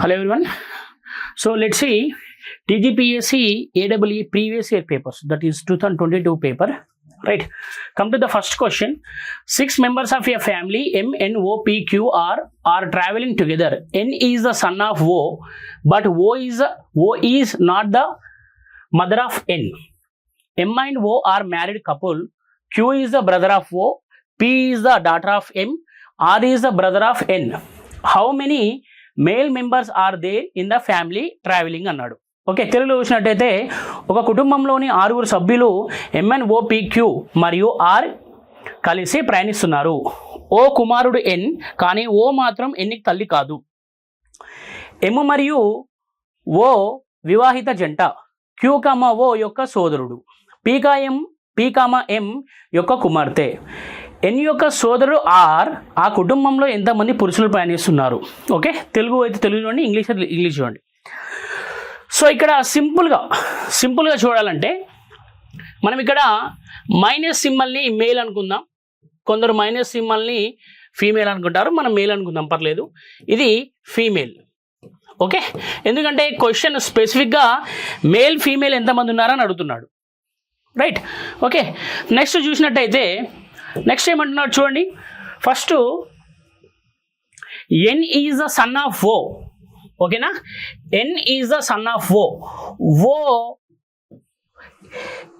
Hello everyone. So let's see TGPSC AEE previous year papers, that is 2022 paper, right? Come to the first question. 6 members of a family M, N, O, P, Q, R are traveling together. N is the son of O, but O is not the mother of N. M and O are married couple. Q is the brother of O. P is the daughter of M. R is the brother of N. How many male members are there in the family travelling అన్నాడు. Okay, తెలుగులో చూసినట్టయితే ఒక కుటుంబంలోని 6 సభ్యులు MNOPQ మరియు are కలిసి ప్రయాణిస్తున్నారు. ఓ కుమారుడు ఎన్, కానీ ఓ మాత్రం ఎన్నికి తల్లి కాదు. ఎమ్ మరియు ఓ వివాహిత జంట. క్యూ కామ ఓ యొక్క సోదరుడు. పీ కామ ఎం యొక్క కుమార్తె. ఎన్ యొక్క సోదరుడు ఆర్. ఆ కుటుంబంలో ఎంతమంది పురుషులు ప్రయాణిస్తున్నారు? ఓకే, తెలుగు అయితే తెలుగు చూడండి, ఇంగ్లీష్ అయితే ఇంగ్లీష్ చూడండి. సో ఇక్కడ సింపుల్గా చూడాలంటే మనం ఇక్కడ మైనస్ సింబల్ని మేల్ అనుకుందాం, కొందరు మైనస్ సింబల్ని ఫీమేల్ అనుకుంటారు, మనం మేల్ అనుకుందాం, పర్లేదు. ఇది ఫీమేల్. ఓకే, ఎందుకంటే క్వశ్చన్ స్పెసిఫిక్గా మేల్ ఫీమేల్ ఎంతమంది ఉన్నారని అడుగుతున్నాడు, రైట్? ఓకే, నెక్స్ట్ చూసినట్టయితే నెక్స్ట్ ఏమంటున్నాడు చూడండి. First N is the son of O. ఓకేనా, N is the son of O. O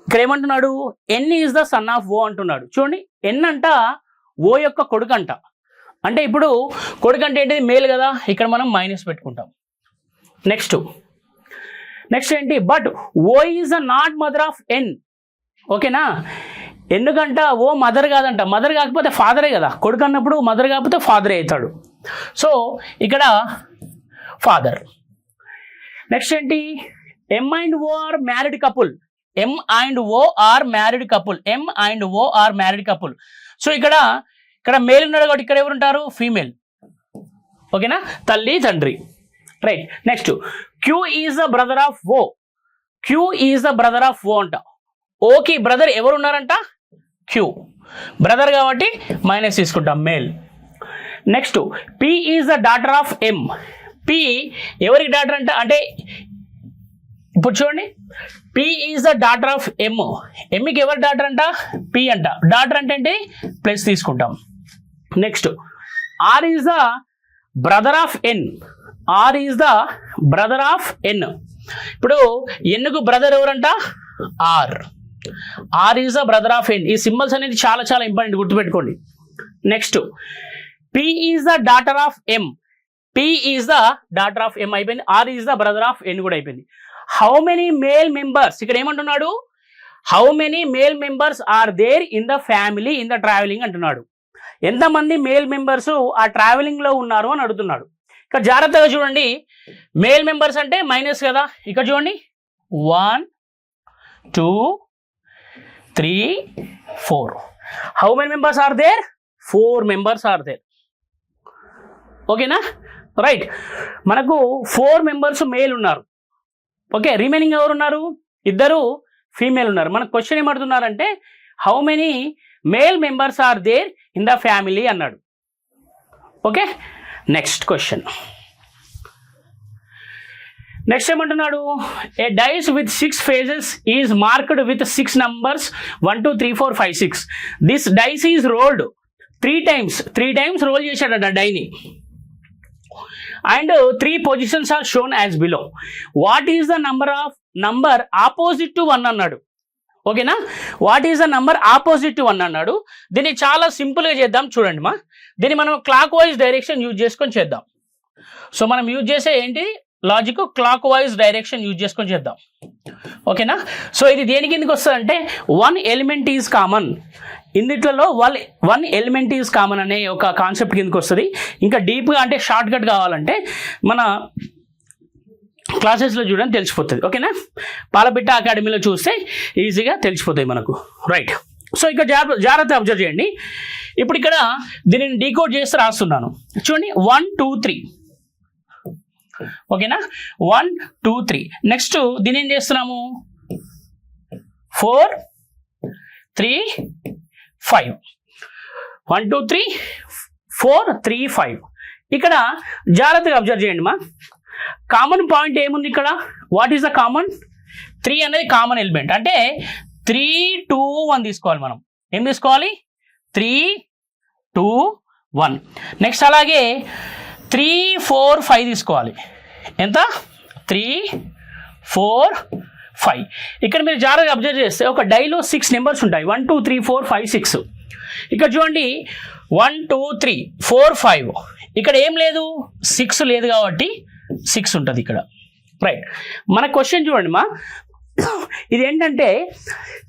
ఇక్కడ ఏమంటున్నాడు? N is the son of O అంటున్నాడు. చూడండి, ఎన్ అంట ఓ యొక్క కొడుకు అంట. అంటే ఇప్పుడు కొడుకు అంటే ఏంటిది? మేల్ కదా, ఇక్కడ మనం మైనస్ పెట్టుకుంటాం. నెక్స్ట్ ఏంటి? But O is the not mother of N. ఓకేనా, ఎందుకంట ఓ మదర్ కాదంట. మదర్ కాకపోతే ఫాదరే కదా, కొడుకు అన్నప్పుడు మదర్ కాకపోతే ఫాదరే అవుతాడు. సో ఇక్కడ ఫాదర్. నెక్స్ట్ ఏంటి? M and O are married couple. M and O are married couple. M and O are married couple. So ఇక్కడ మేల్ ఉన్నాడు కాబట్టి ఇక్కడ ఎవరు ఉంటారు? ఫీమేల్. ఓకేనా, తల్లి తండ్రి, right. Next Q is the brother of O. Q is the brother of O అంట. ఓకి బ్రదర్ ఎవరు ఉన్నారంట? క్యూ. బ్రదర్ కాబట్టి మైనస్ తీసుకుంటాం, male. Next P is the daughter of M. P ఎవరికి డాటర్ అంట? అంటే ఇప్పుడు చూడండి, P is the daughter of M. ఎమ్కి ఎవరు డాటర్ అంట? పి అంట. డాటర్ అంటే ఏంటి? ప్లస్ తీసుకుంటాం. Next R is the brother of N. R is the brother of N. ఇప్పుడు ఎన్కు బ్రదర్ ఎవరంట? R. R is the brother of N. ఈ సింబల్స్ అనేది చాలా చాలా ఇంపార్టెంట్, గుర్తుపెట్టుకోండి. Next P is the daughter of M. P is the daughter of M అయిపోయింది. R is the brother of N కూడా అయిపోయింది. హౌ మెనీ మేల్ మెంబర్స్, ఇక్కడ ఏమంటున్నాడు? How many male members are there in the family in the travelling అంటున్నాడు. ఎంతమంది male members ఆ travelling లో ఉన్నారు అని అడుగుతున్నాడు. ఇక్కడ జాగ్రత్తగా చూడండి, మేల్ మెంబర్స్ అంటే మైనస్ కదా. ఇక్కడ చూడండి, 1 2 3 4. How many members are there? 4 members are there. ఓకేనా, రైట్. మనకు 4 మెంబర్స్ మేల్ ఉన్నారు. ఓకే, రిమైనింగ్ ఎవరు ఉన్నారు? 2 ఫీమేల్ ఉన్నారు. మన క్వశ్చన్ ఏమడుతున్నారంటే how many male members are there in the family అన్నాడు. Okay, next question. నెక్స్ట్ ఏమంటున్నాడు? A dice with 6 faces is marked with 6 numbers 1 2 3 4 5 6. This dice is rolled 3 times roll చేశాడట డైని. And 3 positions are shown as below. What is the number opposite to 1 అన్నాడు. ఓకేనా, what is the number opposite to 1 అన్నాడు. దీన్ని చాలా సింపుల్గా చేద్దాం. చూడండి మా, దీన్ని మనం క్లాక్ వైజ్ డైరెక్షన్ యూజ్ చేసుకొని చేద్దాం. సో మనం యూజ్ చేసే ఏంటి logic? Clock wise direction use చేసుకొని చేద్దాం. ఓకేనా, సో ఇది దేని కిందకి వస్తుంది అంటే 1 ఎలిమెంట్ ఈజ్ కామన్. ఇందులో 1 ఎలిమెంట్ ఈజ్ కామన్ అనే ఒక కాన్సెప్ట్ కిందకి వస్తుంది. ఇంకా డీప్గా అంటే షార్ట్ కట్ కావాలంటే మన క్లాసెస్లో చూడడం తెలిసిపోతుంది. ఓకేనా, పాలపిట్ట అకాడమీలో చూస్తే ఈజీగా తెలిసిపోతాయి మనకు, రైట్. సో ఇక్కడ జాగ్రత్త అబ్జర్వ్ చేయండి. ఇప్పుడు ఇక్కడ దీనిని డీకోడ్ చేసి రాస్తున్నాను. చూడండి, 1 2 3. ఓకేనా, 1 2 3. నెక్స్ట్ దీని ఏం చేస్తున్నాము? 4 3 5. 1 2 3 4 3 5. ఇక్కడ జాగ్రత్తగా అబ్జర్వ్ చేయండి మా. కామన్ పాయింట్ ఏముంది ఇక్కడ? What is the common? 3 అనేది కామన్ ఎలిమెంట్. అంటే 3, 2, 1 తీసుకోవాలి మనం. ఏం తీసుకోవాలి? 3, 2, 1. నెక్స్ట్ అలాగే 3, 4, 5 తీసుకోవాలి. ఎంత? 3, 4, 5. ఇక్కడ మీరు జాగ్రత్తగా అబ్జర్వ్ చేస్తే ఒక డైలో 6 నెంబర్స్ ఉంటాయి. 1, 2, 3, 4, 5, 6. ఇక్కడ చూడండి 1, 2, 3, 4, 5. ఇక్కడ ఏం లేదు, 6 లేదు కాబట్టి 6 ఉంటుంది ఇక్కడ. రైట్. మన క్వశ్చన్ చూడండి మా, ఇది ఏంటంటే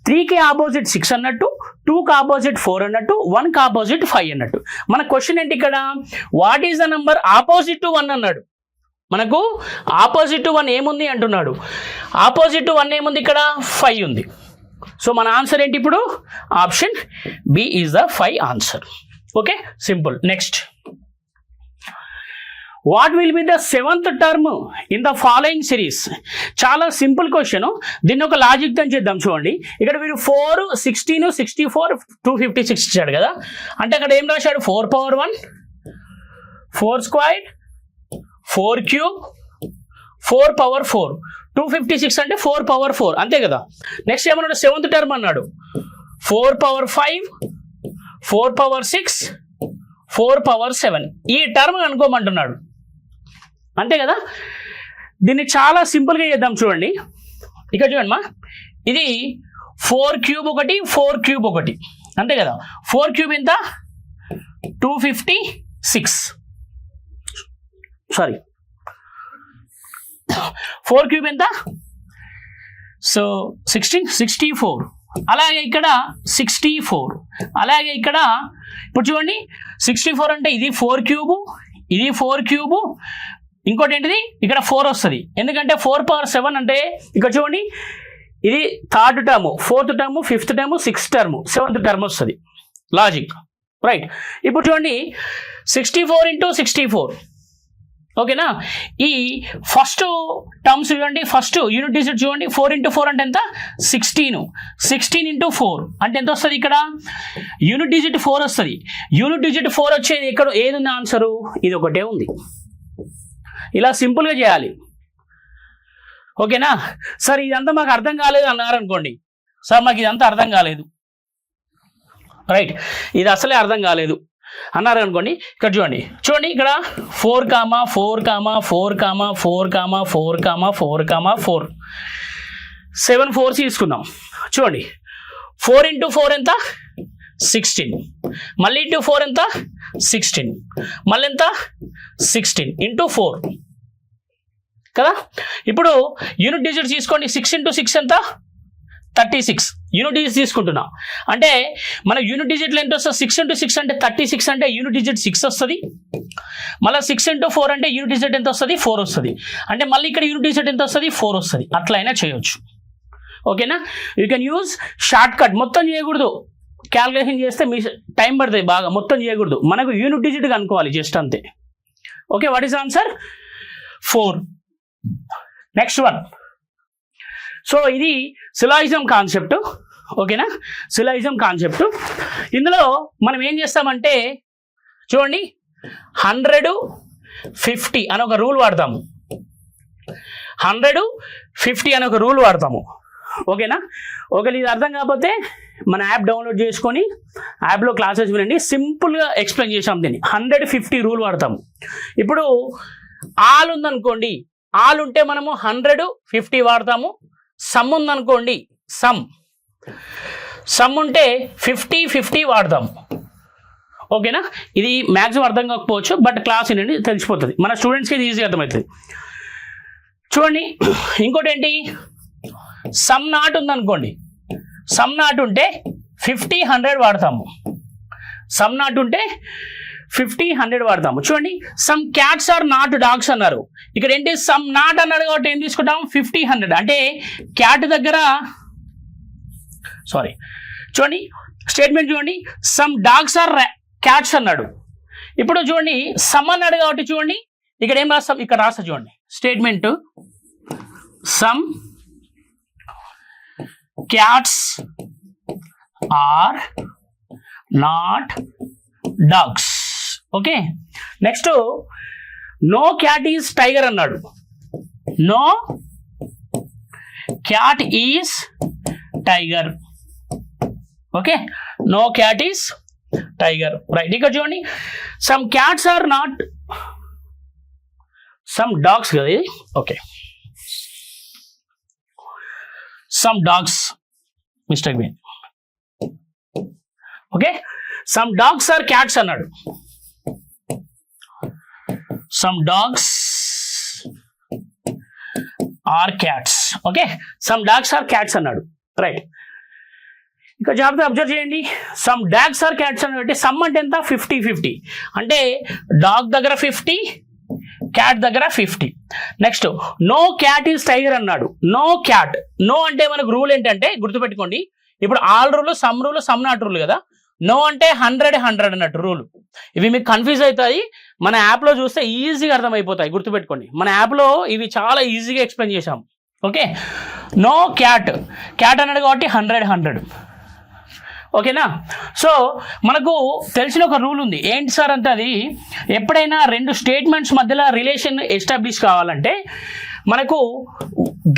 3కి ఆపోజిట్ 6 అన్నట్టు, 2కి ఆపోజిట్ 4 అన్నట్టు, 1కి ఆపోజిట్ 5 అన్నట్టు. మన క్వశ్చన్ ఏంటి ఇక్కడ? What is the number opposite to 1 అన్నాడు. మనకు ఆపోజిట్ టు 1 ఏముంది అంటున్నాడు. ఆపోజిట్ టు 1 ఏముంది ఇక్కడ? 5 ఉంది. సో మన ఆన్సర్ ఏంటి ఇప్పుడు? Option B is the 5 answer. Okay, simple. Next, what will be the 7th term in the following series? చాలా సింపుల్ క్వశ్చన్. దీన్ని ఒక లాజిక్ తో చేద్దాం. చూడండి, ఇక్కడ మీరు 4, 16, 64, 256 ఇచ్చాడు కదా. అంటే అక్కడ ఏం రాశాడు? 4 power 1, 4 squared, 4 cube, 4 power 4. 256 అంటే 4 power 4 అంతే కదా. నెక్స్ట్ ఏమన్నాడు? 7th టర్మ్ అన్నాడు. 4 power 5, 4 power 6, 4 power 7. ఈ టర్మ్ అనుకోమంటున్నాడు అంతే కదా. దీన్ని చాలా సింపుల్గా చేద్దాం. చూడండి, ఇక్కడ చూడండి మా, ఇది 4 cube ఒకటి, 4 cube ఒకటి అంతే కదా. 4 cube ఎంత? 256. సారీ, 4 cube ఎంత? సో 64. అలాగే ఇక్కడ 64. అలాగే ఇక్కడ ఇప్పుడు చూడండి 64 అంటే ఇది 4 cube, ఇది 4 cube, ఇంకోటి ఏంటిది ఇక్కడ 4 వస్తుంది. ఎందుకంటే 4 power 7 అంటే ఇక్కడ చూడండి ఇది 3rd term, 4th term, 5th term, 6th term, 7th term వస్తుంది. లాజిక్. రైట్. ఇప్పుడు చూడండి 64 into 64. ఓకేనా. ఈ ఫస్ట్ టర్మ్స్ చూడండి, ఫస్ట్ యూనిట్ డిజిట్ చూడండి. 4 into 4 అంటే ఎంత? 16. 16 into 4 అంటే ఎంత వస్తుంది? ఇక్కడ యూనిట్ డిజిట్ 4 వస్తుంది. యూనిట్ డిజిట్ 4 వచ్చేది ఇక్కడ ఏది ఉంది ఆన్సరు? ఇది ఒకటే ఉంది. ఇలా సింపుల్గా చేయాలి. ఓకేనా. సార్ ఇదంతా మాకు అర్థం కాలేదు అన్నారు అనుకోండి. సార్ మాకు ఇదంతా అర్థం కాలేదు, రైట్, ఇది అసలే అర్థం కాలేదు అన్నారు అనుకోండి. ఇక్కడ చూడండి, చూడండి ఇక్కడ 4, 4, 4, 4, 4, 4, 4, 7 4s తీసుకుందాం. చూడండి 4 into 4 ఎంత? 16. మళ్ళీ ఇంటూ 4 ఎంత? 16. మళ్ళీ ఎంత? 16 into 4 కదా. ఇప్పుడు యూనిట్ డిజిట్ తీసుకోండి. 6 into 6 ఎంత? 36. యూనిట్ డిజిట్ తీసుకుంటున్నా అంటే మన యూనిట్ డిజిట్లో ఎంత వస్తుంది? 6 into 6 అంటే 36 అంటే యూనిట్ డిజిట్ 6 వస్తుంది. మళ్ళీ 6 into 4 అంటే యూనిట్ డిజిట్ ఎంత వస్తుంది? 4 వస్తుంది. అంటే మళ్ళీ ఇక్కడ యూనిట్ డిజిట్ ఎంత వస్తుంది? 4 వస్తుంది. అట్లయినా చేయొచ్చు. ఓకేనా. You can use short cut. మొత్తం చేయకూడదు, క్యాల్కులేషన్ చేస్తే మీ టైం పడుతుంది బాగా. మొత్తం చేయకూడదు, మనకు యూనిట్ డిజిట్ అనుకోవాలి జస్ట్ అంతే. Okay, what is answer? 4. Next one. So ఇది సిలాయిజం కాన్సెప్ట్. ఓకేనా, సిలాయిజం కాన్సెప్ట్. ఇందులో మనం ఏం చేస్తామంటే చూడండి 150 అని ఒక రూల్ వాడతాము. 150 అని ఒక రూల్ వాడతాము. ఓకేనా. ఒకవేళ ఇది అర్థం కాకపోతే మన యాప్ డౌన్లోడ్ చేసుకొని యాప్లో క్లాసెస్ వినండి. సింపుల్గా ఎక్స్ప్లెయిన్ చేసాం దీన్ని. 150 రూల్ వాడతాము. ఇప్పుడు ఆల్ ఉందనుకోండి, ఆల్ ఉంటే మనము 150 వాడతాము. సమ్ ఉందనుకోండి, సమ్ ఉంటే 50, 50 వాడతాము. ఓకేనా. ఇది మ్యాక్సిమం అర్థం కాకపోవచ్చు, బట్ క్లాస్ వినండి తెలిసిపోతుంది. మన స్టూడెంట్స్కి ఇది ఈజీగా అర్థమవుతుంది. చూడండి ఇంకోటి ఏంటి, సమ్ నాట్ ఉందనుకోండి. సమ్ నాట్ ఉంటే 50, 100 వాడతాము. సమ్ నాట్ ఉంటే 50, 100 వాడతాము. చూడండి some cats are not dogs అన్నారు. ఇక్కడ ఏంటి? సమ్ నాట్ అన్నాడు కాబట్టి ఏం తీసుకుంటాం? 50, 100. అంటే క్యాట్ దగ్గర సారీ చూడండి స్టేట్మెంట్ చూడండి, సమ్ డాగ్స్ ఆర్ క్యాట్స్ అన్నాడు. ఇప్పుడు చూడండి సమ్ అన్నాడు కాబట్టి చూడండి ఇక్కడ ఏం రాస్తాం? ఇక్కడ రాస్తా చూడండి statement, some cats are not dogs. Okay. Next no cat is tiger అన్నాడు. No cat is tiger. Okay, no cat is tiger. Right. ఇక్కడ చూడండి, some cats are not, some dogs కదా ఇది. Okay, some dogs, mistake me. Okay, some dogs are cats అన్నాడు. Some dogs are cats. Okay, some dogs are cats అన్నాడు. Right. ఇక జాగ్రత్త observe చేయండి. Some dogs are cats అని పెట్టి some అంటే ఎంత? 50-50. అంటే డాగ్ దగ్గర 50, క్యాట్ దగ్గర 50. Next no cat is tiger అన్నాడు. No cat. నో అంటే మనకు రూల్ ఏంటంటే గుర్తుపెట్టుకోండి, ఇప్పుడు all rule, some not rule కదా. నో అంటే 100 అన్నట్టు రూల్. ఇవి మీకు కన్ఫ్యూజ్ అవుతాయి, మన యాప్లో చూస్తే ఈజీగా అర్థమైపోతాయి. గుర్తుపెట్టుకోండి, మన యాప్లో ఇవి చాలా ఈజీగా ఎక్స్ప్లెయిన్ చేశాం. ఓకే, నో క్యాట్, క్యాట్ అన్నాడు కాబట్టి 100. ఓకేనా? సో మనకు తెలిసిన ఒక రూల్ ఉంది. ఏంటి సార్ అంటే, అది ఎప్పుడైనా రెండు స్టేట్మెంట్స్ మధ్యలో రిలేషన్ ఎస్టాబ్లిష్ కావాలంటే మనకు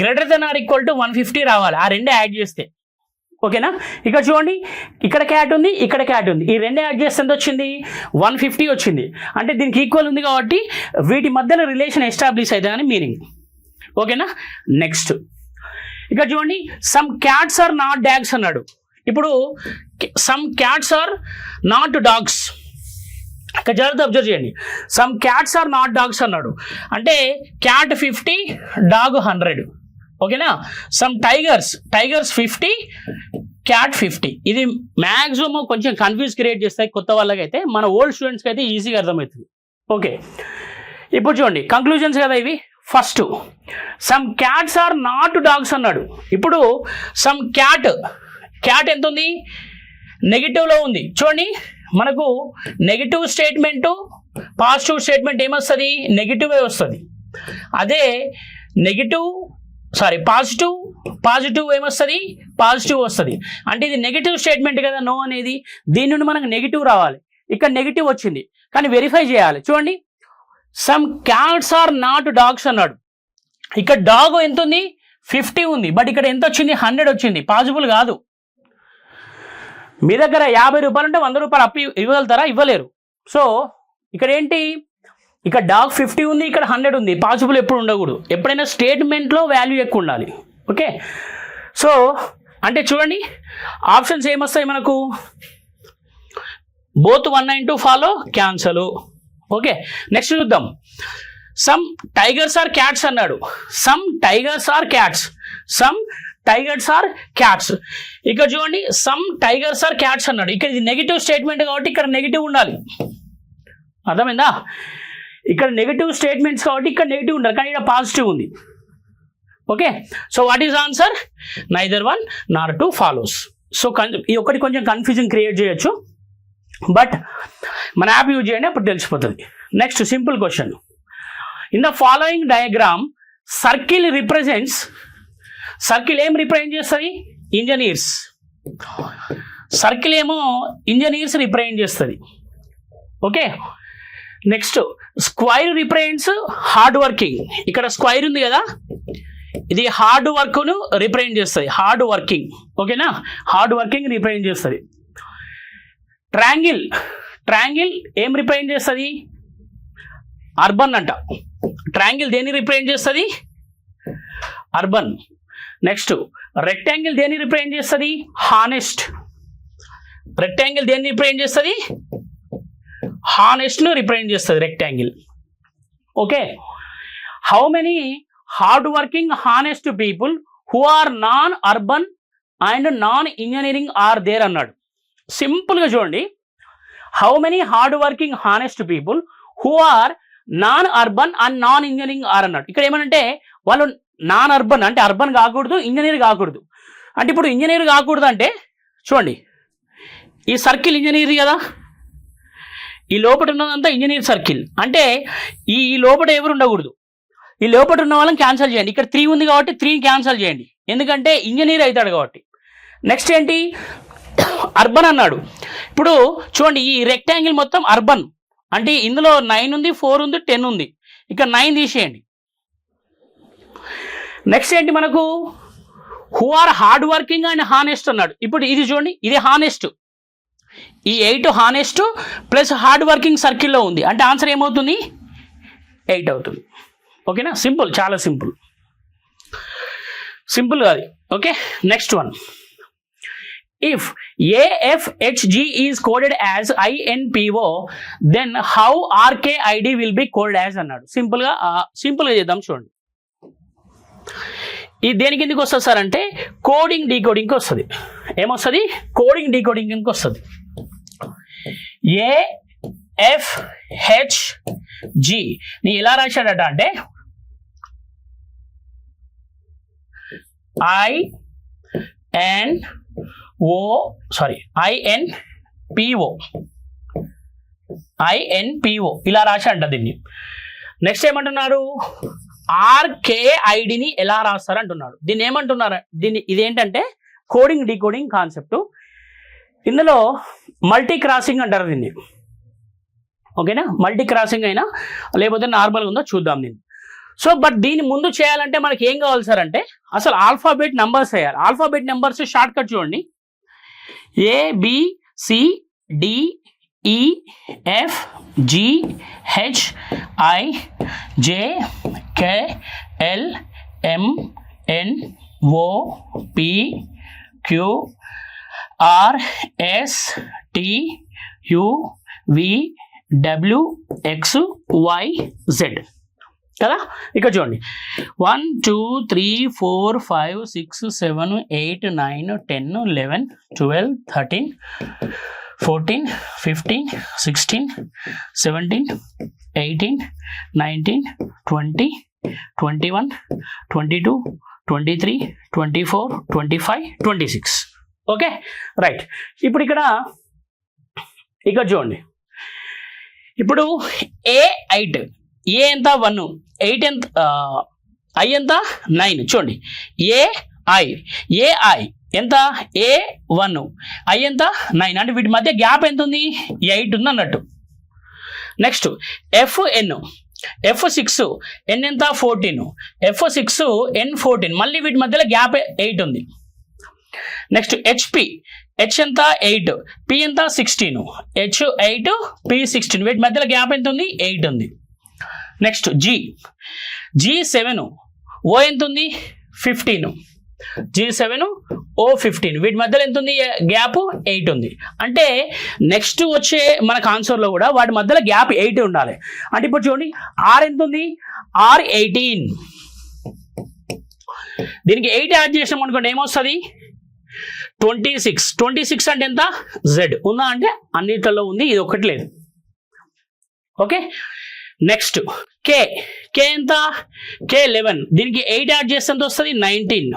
greater than or equal to 150 రావాలి, ఆ రెండు యాడ్ చేస్తే. ఓకేనా? ఇక్కడ చూడండి, ఇక్కడ క్యాట్ ఉంది, ఇక్కడ క్యాట్ ఉంది, ఈ రెండు యాడ్ చేస్తే ఎంత వచ్చింది? 150 వచ్చింది. అంటే దీనికి ఈక్వల్ ఉంది కాబట్టి వీటి మధ్యలో రిలేషన్ ఎస్టాబ్లిష్ అవుతుంది అని మీనింగ్. ఓకేనా? నెక్స్ట్ ఇక్కడ చూడండి, some cats are not dogs అన్నాడు. ఇప్పుడు some cats are not dogs, ఇక్కడ జాగ్రత్త అబ్జర్వ్ చేయండి. Some cats are not dogs అన్నాడు. అంటే క్యాట్ 50, డాగ్ 100. ఓకేనా? Some tigers 50, cat 50. ఇది మ్యాక్సిమం కొంచెం కన్ఫ్యూజ్ క్రియేట్ చేస్తాయి కొత్త వాళ్ళకైతే, మన ఓల్డ్ స్టూడెంట్స్కి అయితే ఈజీగా అర్థమవుతుంది. ఓకే, ఇప్పుడు చూడండి కంక్లూజన్స్ కదా ఇవి. First some cats are not dogs అన్నాడు. ఇప్పుడు సమ్ క్యాట్ ఎంత ఉంది? నెగిటివ్లో ఉంది. చూడండి, మనకు నెగిటివ్ స్టేట్మెంట్, పాజిటివ్ స్టేట్మెంట్ ఏమొస్తుంది? నెగిటివే వస్తుంది. అదే పాజిటివ్ ఏమొస్తుంది? పాజిటివ్ వస్తుంది. అంటే ఇది నెగిటివ్ స్టేట్మెంట్ కదా నో అనేది, దీని నుండి మనకు నెగిటివ్ రావాలి. ఇక్కడ నెగిటివ్ వచ్చింది కానీ వెరిఫై చేయాలి. చూడండి, some cats are not dogs అన్నాడు. ఇక్కడ డాగ్ ఎంత ఉంది? 50 ఉంది. బట్ ఇక్కడ ఎంత వచ్చింది? 100 వచ్చింది. పాసిబుల్ కాదు. మీ దగ్గర 50 రూపాయలు అంటే 100 రూపాయలు అప్పు ఇవ్వగలుగుతారా? ఇవ్వలేరు. సో ఇక్కడ ఏంటి? ఇక్కడ డాగ్ 50 ఉంది, ఇక్కడ 100 ఉంది. పాసిబుల్ ఎప్పుడు ఉండకూడదు. ఎప్పుడైనా స్టేట్మెంట్లో వాల్యూ ఎక్కువ ఉండాలి. ఓకే, సో అంటే చూడండి ఆప్షన్స్ ఏమొస్తాయి మనకు? Both 1 and 2 follow, cancel. Okay, next చూద్దాం. సమ్ టైగర్స్ ఆర్ క్యాట్స్ అన్నాడు. Some tigers are cats. ఇక్కడ చూడండి, సమ్ టైగర్స్ ఆర్ క్యాట్స్ అన్నాడు. ఇక్కడ ఇది నెగిటివ్ స్టేట్మెంట్ కాబట్టి ఇక్కడ నెగిటివ్ ఉండాలి. అర్థమైందా? ఇక్కడ నెగిటివ్ స్టేట్మెంట్స్ కాబట్టి ఇక్కడ నెగిటివ్ ఉండాలి, కానీ ఇక్కడ పాజిటివ్ ఉంది. Okay, so what is answer? Neither 1 nor 2 follows. So ఈ ఒకటి కొంచెం కన్ఫ్యూజన్ క్రియేట్ చేయొచ్చు, బట్ మన యాప్ యూజ్ చేయండి, అప్పుడు తెలిసిపోతుంది. Next simple question. In the following diagram circle represents, circle ఏం రిప్రజెంట్ చేస్తుంది? ఇంజనీర్స్. సర్కిల్ ఏమో ఇంజనీర్స్ రిప్రజెంట్ చేస్తుంది. Okay, next square represents hard working. ఇక్కడ స్క్వైర్ ఉంది కదా, ఇది హార్డ్ వర్క్ను రిప్రజెంట్ చేస్తుంది. Hard working. ఓకేనా? హార్డ్ వర్కింగ్ రిప్రజెంట్ చేస్తుంది. ట్రయాంగిల్ ఏం రిప్రజెంట్ చేస్తుంది? అర్బన్ అంట. ట్రయాంగిల్ దేన్ని రిప్రజెంట్ చేస్తుంది? అర్బన్. నెక్స్ట్ రెక్టాంగిల్ దేన్ని రిప్రజెంట్ చేస్తుంది? హానెస్ట్. రెక్టాంగిల్ దేన్ని రిప్రజెంట్ చేస్తుంది? హానెస్ట్ ను రిప్రజెంట్ చేస్తుంది rectangle. Okay, how many hard working honest people who are non urban and non engineering are there అన్నాడు. సింపుల్గా చూడండి, how many hard working honest people who are non urban and non engineering are అన్నాడు. ఇక్కడ ఏమనంటే వాళ్ళు non urban అంటే urban కాకూడదు, engineer కాకూడదు. అంటే ఇప్పుడు ఇంజనీర్ కాకూడదు అంటే చూడండి, ఈ సర్కిల్ ఇంజనీర్ కదా, ఈ లోపల ఉన్నదంతా ఇంజనీర్ సర్కిల్. అంటే ఈ లోపల ఎవరు ఉండకూడదు. ఈ లోపల ఉన్న వాళ్ళని క్యాన్సిల్ చేయండి. ఇక్కడ 3 ఉంది కాబట్టి 3 క్యాన్సిల్ చేయండి, ఎందుకంటే ఇంజనీర్ అవుతాడు కాబట్టి. నెక్స్ట్ ఏంటి? అర్బన్ అన్నాడు. ఇప్పుడు చూడండి, ఈ రెక్టాంగిల్ మొత్తం అర్బన్. అంటే ఇందులో 9 ఉంది, 4 ఉంది, 10 ఉంది. ఇక 9 తీసేయండి. నెక్స్ట్ ఏంటి మనకు, who are hard working and honest అన్నాడు. ఇప్పుడు ఇది చూడండి, ఇది హానెస్ట్, ఈ 8 హానెస్ట్ ప్లస్ హార్డ్ వర్కింగ్ సర్కిల్లో ఉంది, అంటే ఆన్సర్ ఏమవుతుంది, 8 అవుతుంది. ఓకేనా, సింపుల్, చాలా సింపుల్, సింపుల్ అది. Okay, next one, if AFHG is coded as INPO, then how RKID will be coded as అన్నాడు. సింపుల్గా చేద్దాం చూడండి. ఇది దేనికి ఎందుకు వస్తుంది సార్ అంటే కోడింగ్ డీకోడింగ్కి వస్తుంది. ఏమొస్తుంది, కోడింగ్ డీకోడింగ్కి వస్తుంది. AFHG ని ఎలా రాశాడట అంటే INPO ఇలా రాశాడంట దీన్ని. నెక్స్ట్ ఏమంటున్నాడు, RKIDని ఎలా రాస్తారు అంటున్నాడు. దీన్ని ఏమంటున్నారు, ఇదేంటంటే కోడింగ్ డీకోడింగ్ కాన్సెప్ట్. ఇందులో మల్టీ క్రాసింగ్ అంటారు దీన్ని. ఓకేనా, మల్టీ క్రాసింగ్ అయినా లేకపోతే నార్మల్గా ఉందో చూద్దాం దీన్ని. సో బట్ దీని ముందు చేయాలంటే మనకి ఏం కావాలి సార్ అంటే అసలు ఆల్ఫాబెట్ నెంబర్స్ వేయాలి. ఆల్ఫాబెట్ నెంబర్స్ షార్ట్ కట్ చూడండి, ABCDEFGHIJKLMNOPQRSTUVWXYZ కదా. ఇక చూడండి 1 2 3 4 5 6 7 8 9 10 11 12 13 14 15 16 17 18 19 20 21 22 23 24 25 26. Okay right. ఇప్పుడు ఇక్కడ చూడండి, ఇప్పుడు A8, ఏ ఎంత 1, 8 ఎంత, I ఎంత 9. చూడండి AI ఎంత A1, I ఎంత 9, అంటే వీటి మధ్య గ్యాప్ ఎంత ఉంది, 8 ఉంది అన్నట్టు. నెక్స్ట్ FN, F6 N ఎంత 14, F6 N14, మళ్ళీ వీటి మధ్యలో గ్యాప్ 8 ఉంది. నెక్స్ట్ HP, H ఎంత 8, P ఎంత 16, H8 P16, వీటి మధ్యలో గ్యాప్ ఎంత ఉంది, 8 ఉంది. నెక్స్ట్ G7 O ఎంత ఉంది 15, G7 O15, వీటి మధ్యలో ఎంత ఉంది గ్యాప్ 8 ఉంది. అంటే నెక్స్ట్ వచ్చే మనకు ఆన్సర్లో కూడా వాటి మధ్యలో గ్యాప్ 8 ఉండాలి. అంటే ఇప్పుడు చూడండి R ఎంత ఉంది, R18, దీనికి 8 యాడ్ చేసినాం అనుకోండి ఏమొస్తుంది 26. 26 అంటే ఎంత, Z ఉందా అంటే అన్నిటిలో ఉంది, ఇది ఒకటి లేదు. ఓకే నెక్స్ట్ K ఎంత, K11, దీనికి 8 యాడ్ చేస్తే ఎంత వస్తుంది 19.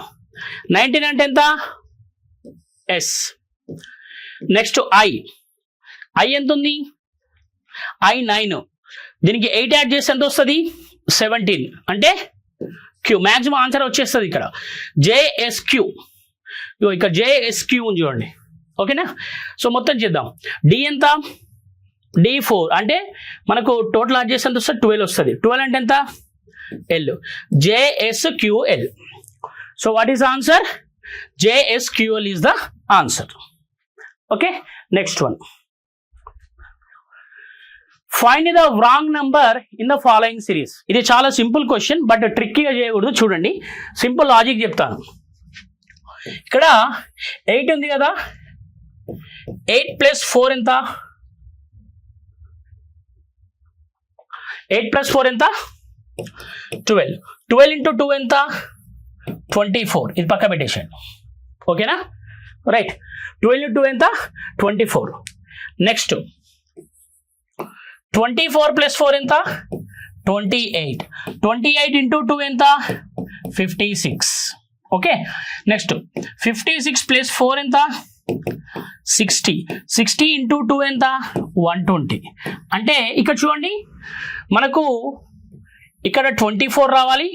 19 అంటే ఎంత S. నెక్స్ట్ I ఎంత ఉంది I9, దీనికి 8 యాడ్ చేస్తే ఎంత వస్తుంది 17, అంటే Q. మ్యాక్సిమం ఆన్సర్ వచ్చేస్తుంది ఇక్కడ JSQ. ఇక్కడ JSQ ఉంది చూడండి. ఓకేనా, సో మొత్తం చేద్దాం. D ఎంత, D4, అంటే మనకు టోటల్ యాడ్ చేస్తే ఎంత వస్తుంది 12 వస్తుంది. 12 అంటే ఎంత L, JSQL. So what is answer, JSQL is the answer. Okay next one, find the wrong number in the following series. ఇది చాలా సింపుల్ క్వశ్చన్, బట్ ట్రిక్కీగా చేయకూడదు. చూడండి సింపుల్ లాజిక్ చెప్తాను. ఇక్కడ 8 ఉంది కదా, 8 + 4 ఎంత, 8 + 4 ఎంత 12. 12 × 2 ఎంత 24, ఇది పక్క పెట్టేసాను. ఓకేనా రైట్, 12 × 2 ఎంత 24. నెక్స్ట్ 24 + 4 ఎంత 28. 28 × 2 ఎంత 56. ఓకే నెక్స్ట్ 56 + 4 ఎంత 60. 60 × 2 ఎంత 120. అంటే ఇక్కడ చూడండి మనకు ఇక్కడ 24 రావాలి,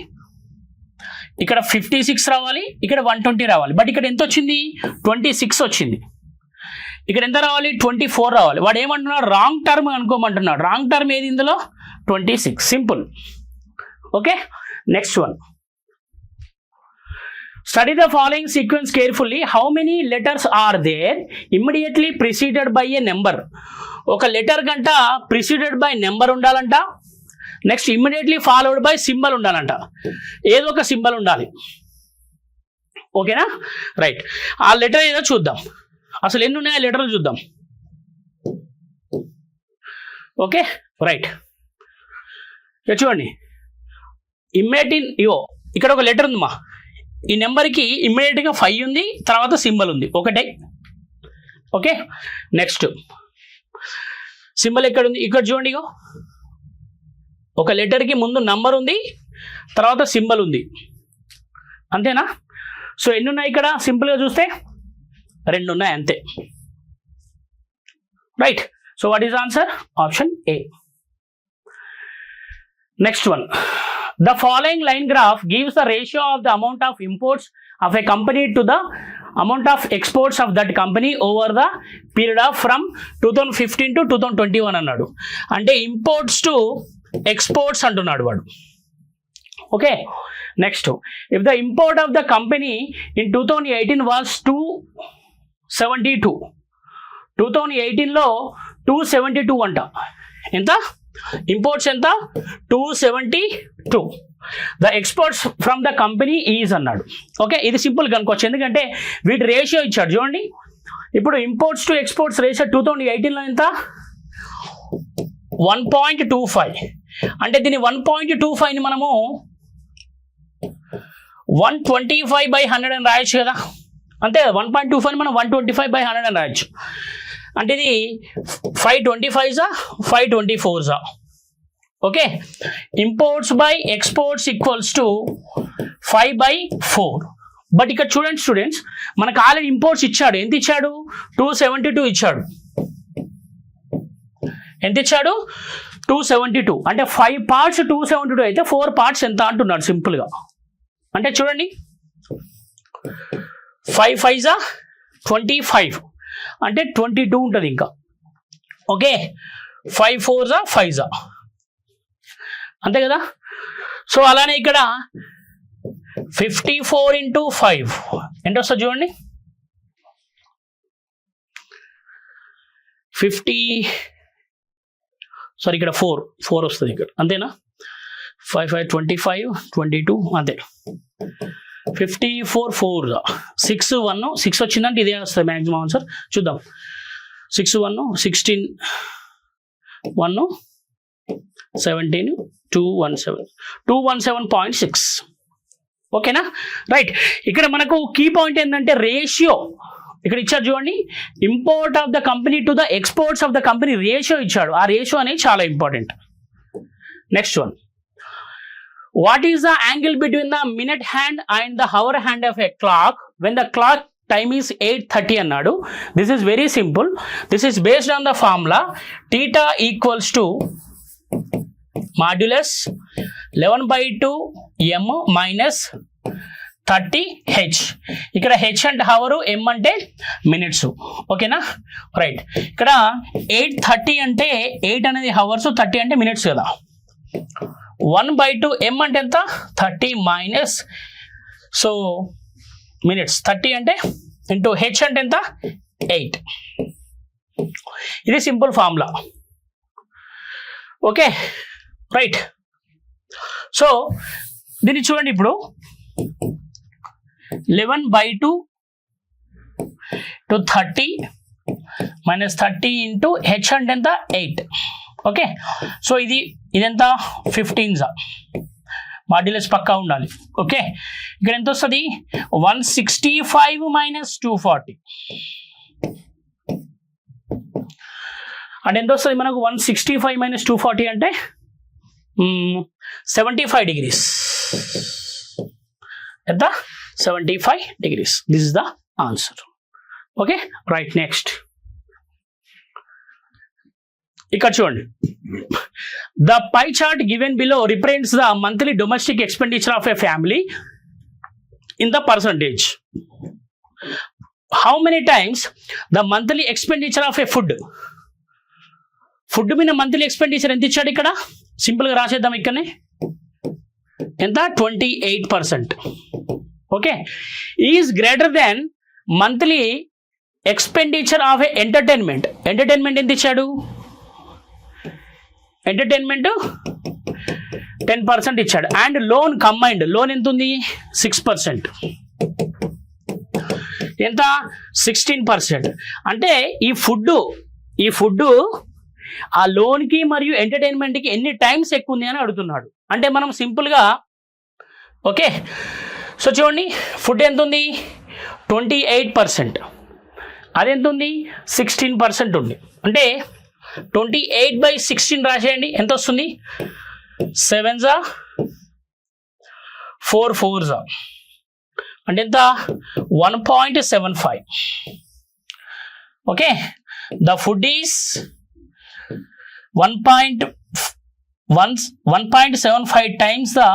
ఇక్కడ 56 రావాలి, ఇక్కడ 120 రావాలి. బట్ ఇక్కడ ఎంత వచ్చింది 26 వచ్చింది. ఇక్కడ ఎంత రావాలి 24 రావాలి. వాడు ఏమంటున్నాడు రాంగ్ టర్మ్ అనుకోమంటున్నాడు. రాంగ్ టర్మ్ ఏది ఇందులో 26. Simple okay, next one. Study the following sequence carefully. How many letters are there immediately preceded by a number? ఒక లెటర్ గంట preceded by నెంబర్ ఉండాలంట, next immediately followed by symbol ఉండాలంట. ఏదో ఒక symbol ఉండాలి. ఓకేనా, రైట్. ఆ లెటర్ ఏదో చూద్దాం, అసలు ఎన్ని ఉన్నాయి ఆ లెటర్లు చూద్దాం. Okay, right. చూడండి, ఇగో ఇక్కడ ఒక లెటర్ ఉందిమా, ఈ నెంబర్కి ఇమ్మీడియట్గా 5 ఉంది, తర్వాత సింబల్ ఉంది ఒకటే. ఓకే, నెక్స్ట్ సింబల్ ఎక్కడ ఉంది, ఇక్కడ చూడండి. ఇగో ఒక లెటర్కి ముందు నంబర్ ఉంది, తర్వాత సింబల్ ఉంది, అంతేనా? సో ఎన్ని ఉన్నాయి ఇక్కడ? సింపుల్గా చూస్తే 2 ఉన్నాయి అంతే. Right. So what is answer? Option A. Next one. The following line graph gives the ratio of the amount of imports of a company to the amount of exports of that company over the period of from 2015 to 2021 అన్నాడు. అంటే imports to exports అంటున్నాడు వాడు. Okay, next. If the import of the company in 2018 was 272, 2018లో 272 అంట. ఎంత imports? ఎంత? 272. The exports from the company is అన్నాడు. Okay, ఇది simple కనుకోవచ్చు, ఎందుకంటే వీటి రేషియో ఇచ్చాడు చూడండి. ఇప్పుడు ఇంపోర్ట్స్ టు ఎక్స్పోర్ట్స్ రేషియో 2018లో ఎంత? 1.25. అంటే దీన్ని 1.25ని మనము 125/100 అని రాయొచ్చు కదా, అంతే కదా. 1.25ని మనం 125/100 అని రాయొచ్చు. అంటే ఇది 525 524. Okay, imports by exports equals to 5/4. But ఇక్కడ చూడండి స్టూడెంట్స్, మనకు ఆల్రెడీ ఇంపోర్ట్స్ ఇచ్చాడు. ఎంత ఇచ్చాడు? 272 ఇచ్చాడు. ఎంత ఇచ్చాడు? 272. అంటే 5 పార్ట్స్ 272 అయితే 4 పార్ట్స్ ఎంత అంటున్నాడు సింపుల్గా. అంటే చూడండి, 5 5 25 అంటే 22 ఉంటుంది ఇంకా. ఓకే, 5 4 5 అంతే కదా. సో అలానే ఇక్కడ 54 × 5 ఎంత వస్తుంది చూడండి. 50 ఇక్కడ 4 వస్తుంది ఇక్కడ, అంతేనా? 5 5 25 22 అంతే. 54 4 6 1 6 వచ్చిందంటే ఇదే వస్తుంది మ్యాక్సిమం ఆన్సర్. చూద్దాం. 6 1 16 1 17 217 217.6. ఓకేనా, రైట్. ఇక్కడ మనకు కీ పాయింట్ ఏంటంటే రేషియో ఇక్కడ ఇచ్చారు చూడండి. Import of the company to the exports of the company ratio ఇచ్చాడు. ఆ రేషియో అనేది చాలా important. Next one. What is the angle between the minute hand and the hour hand of a clock when the clock time is 8:30 అన్నాడు. This is very simple. This is based on the formula theta equals to modulus 11/2 m minus 30h. ఇక్కడ h అంటే hour, m అంటే minutes. ఓకేనా, right. ఇక్కడ 8:30 అంటే 8 అనేది hours, 30 అంటే minutes కదా. 1/2 m అంటే ఎంత? 30 మైనస్, సో మినిట్స్ 30 అంటే ఇంటూ h అంటే ఎంత? 8. ఇది simple formula. Okay, right. So దీన్ని చూడండి, ఇప్పుడు 11/2 to 30 minus 30 into h అంటే ఎంత? 8. ఓకే, సో ఇదెంత? 15 మాడ్యులస్ పక్కా ఉండాలి. ఓకే, ఇక్కడ ఎంత వస్తుంది? 165 minus 240 అంటే ఎంత వస్తుంది మనకు? 165 minus 240 అంటే 75 degrees. ఎంత? 75 degrees. This is the answer. Okay, right. Next. ఇక్కడ చూడండి, the pie chart given below represents the monthly domestic expenditure of a family in the percentage. How many times the monthly expenditure of a food మీద monthly expenditure ఎంత ఇచ్చాడు? ఇక్కడ సింపుల్గా రాసేద్దాం. ఇక్కడనే ఎంత 28%. Okay, is greater than monthly expenditure of A entertainment ఎంత ఇచ్చాడు? Entertainment 10% ఇచ్చాడు. అండ్ లోన్ కంబైన్డ్ లోన్ ఎంత ఉంది? 6%. ఎంత? 16%. అంటే ఈ ఫుడ్ ఆ లోన్కి మరియు ఎంటర్టైన్మెంట్కి ఎన్ని టైమ్స్ ఎక్కువ ఉంది అని అడుగుతున్నాడు. అంటే మనం సింపుల్గా ఓకే, సో చూడండి ఫుడ్ ఎంత ఉంది? 28%. అదెంత ఉంది? 16% ఉంది. అంటే 28/16 రాసేయండి. ఎంత వస్తుంది? 7s 4 4s అంటే ఎంత? 1.75. Okay, the food is 1.75 times the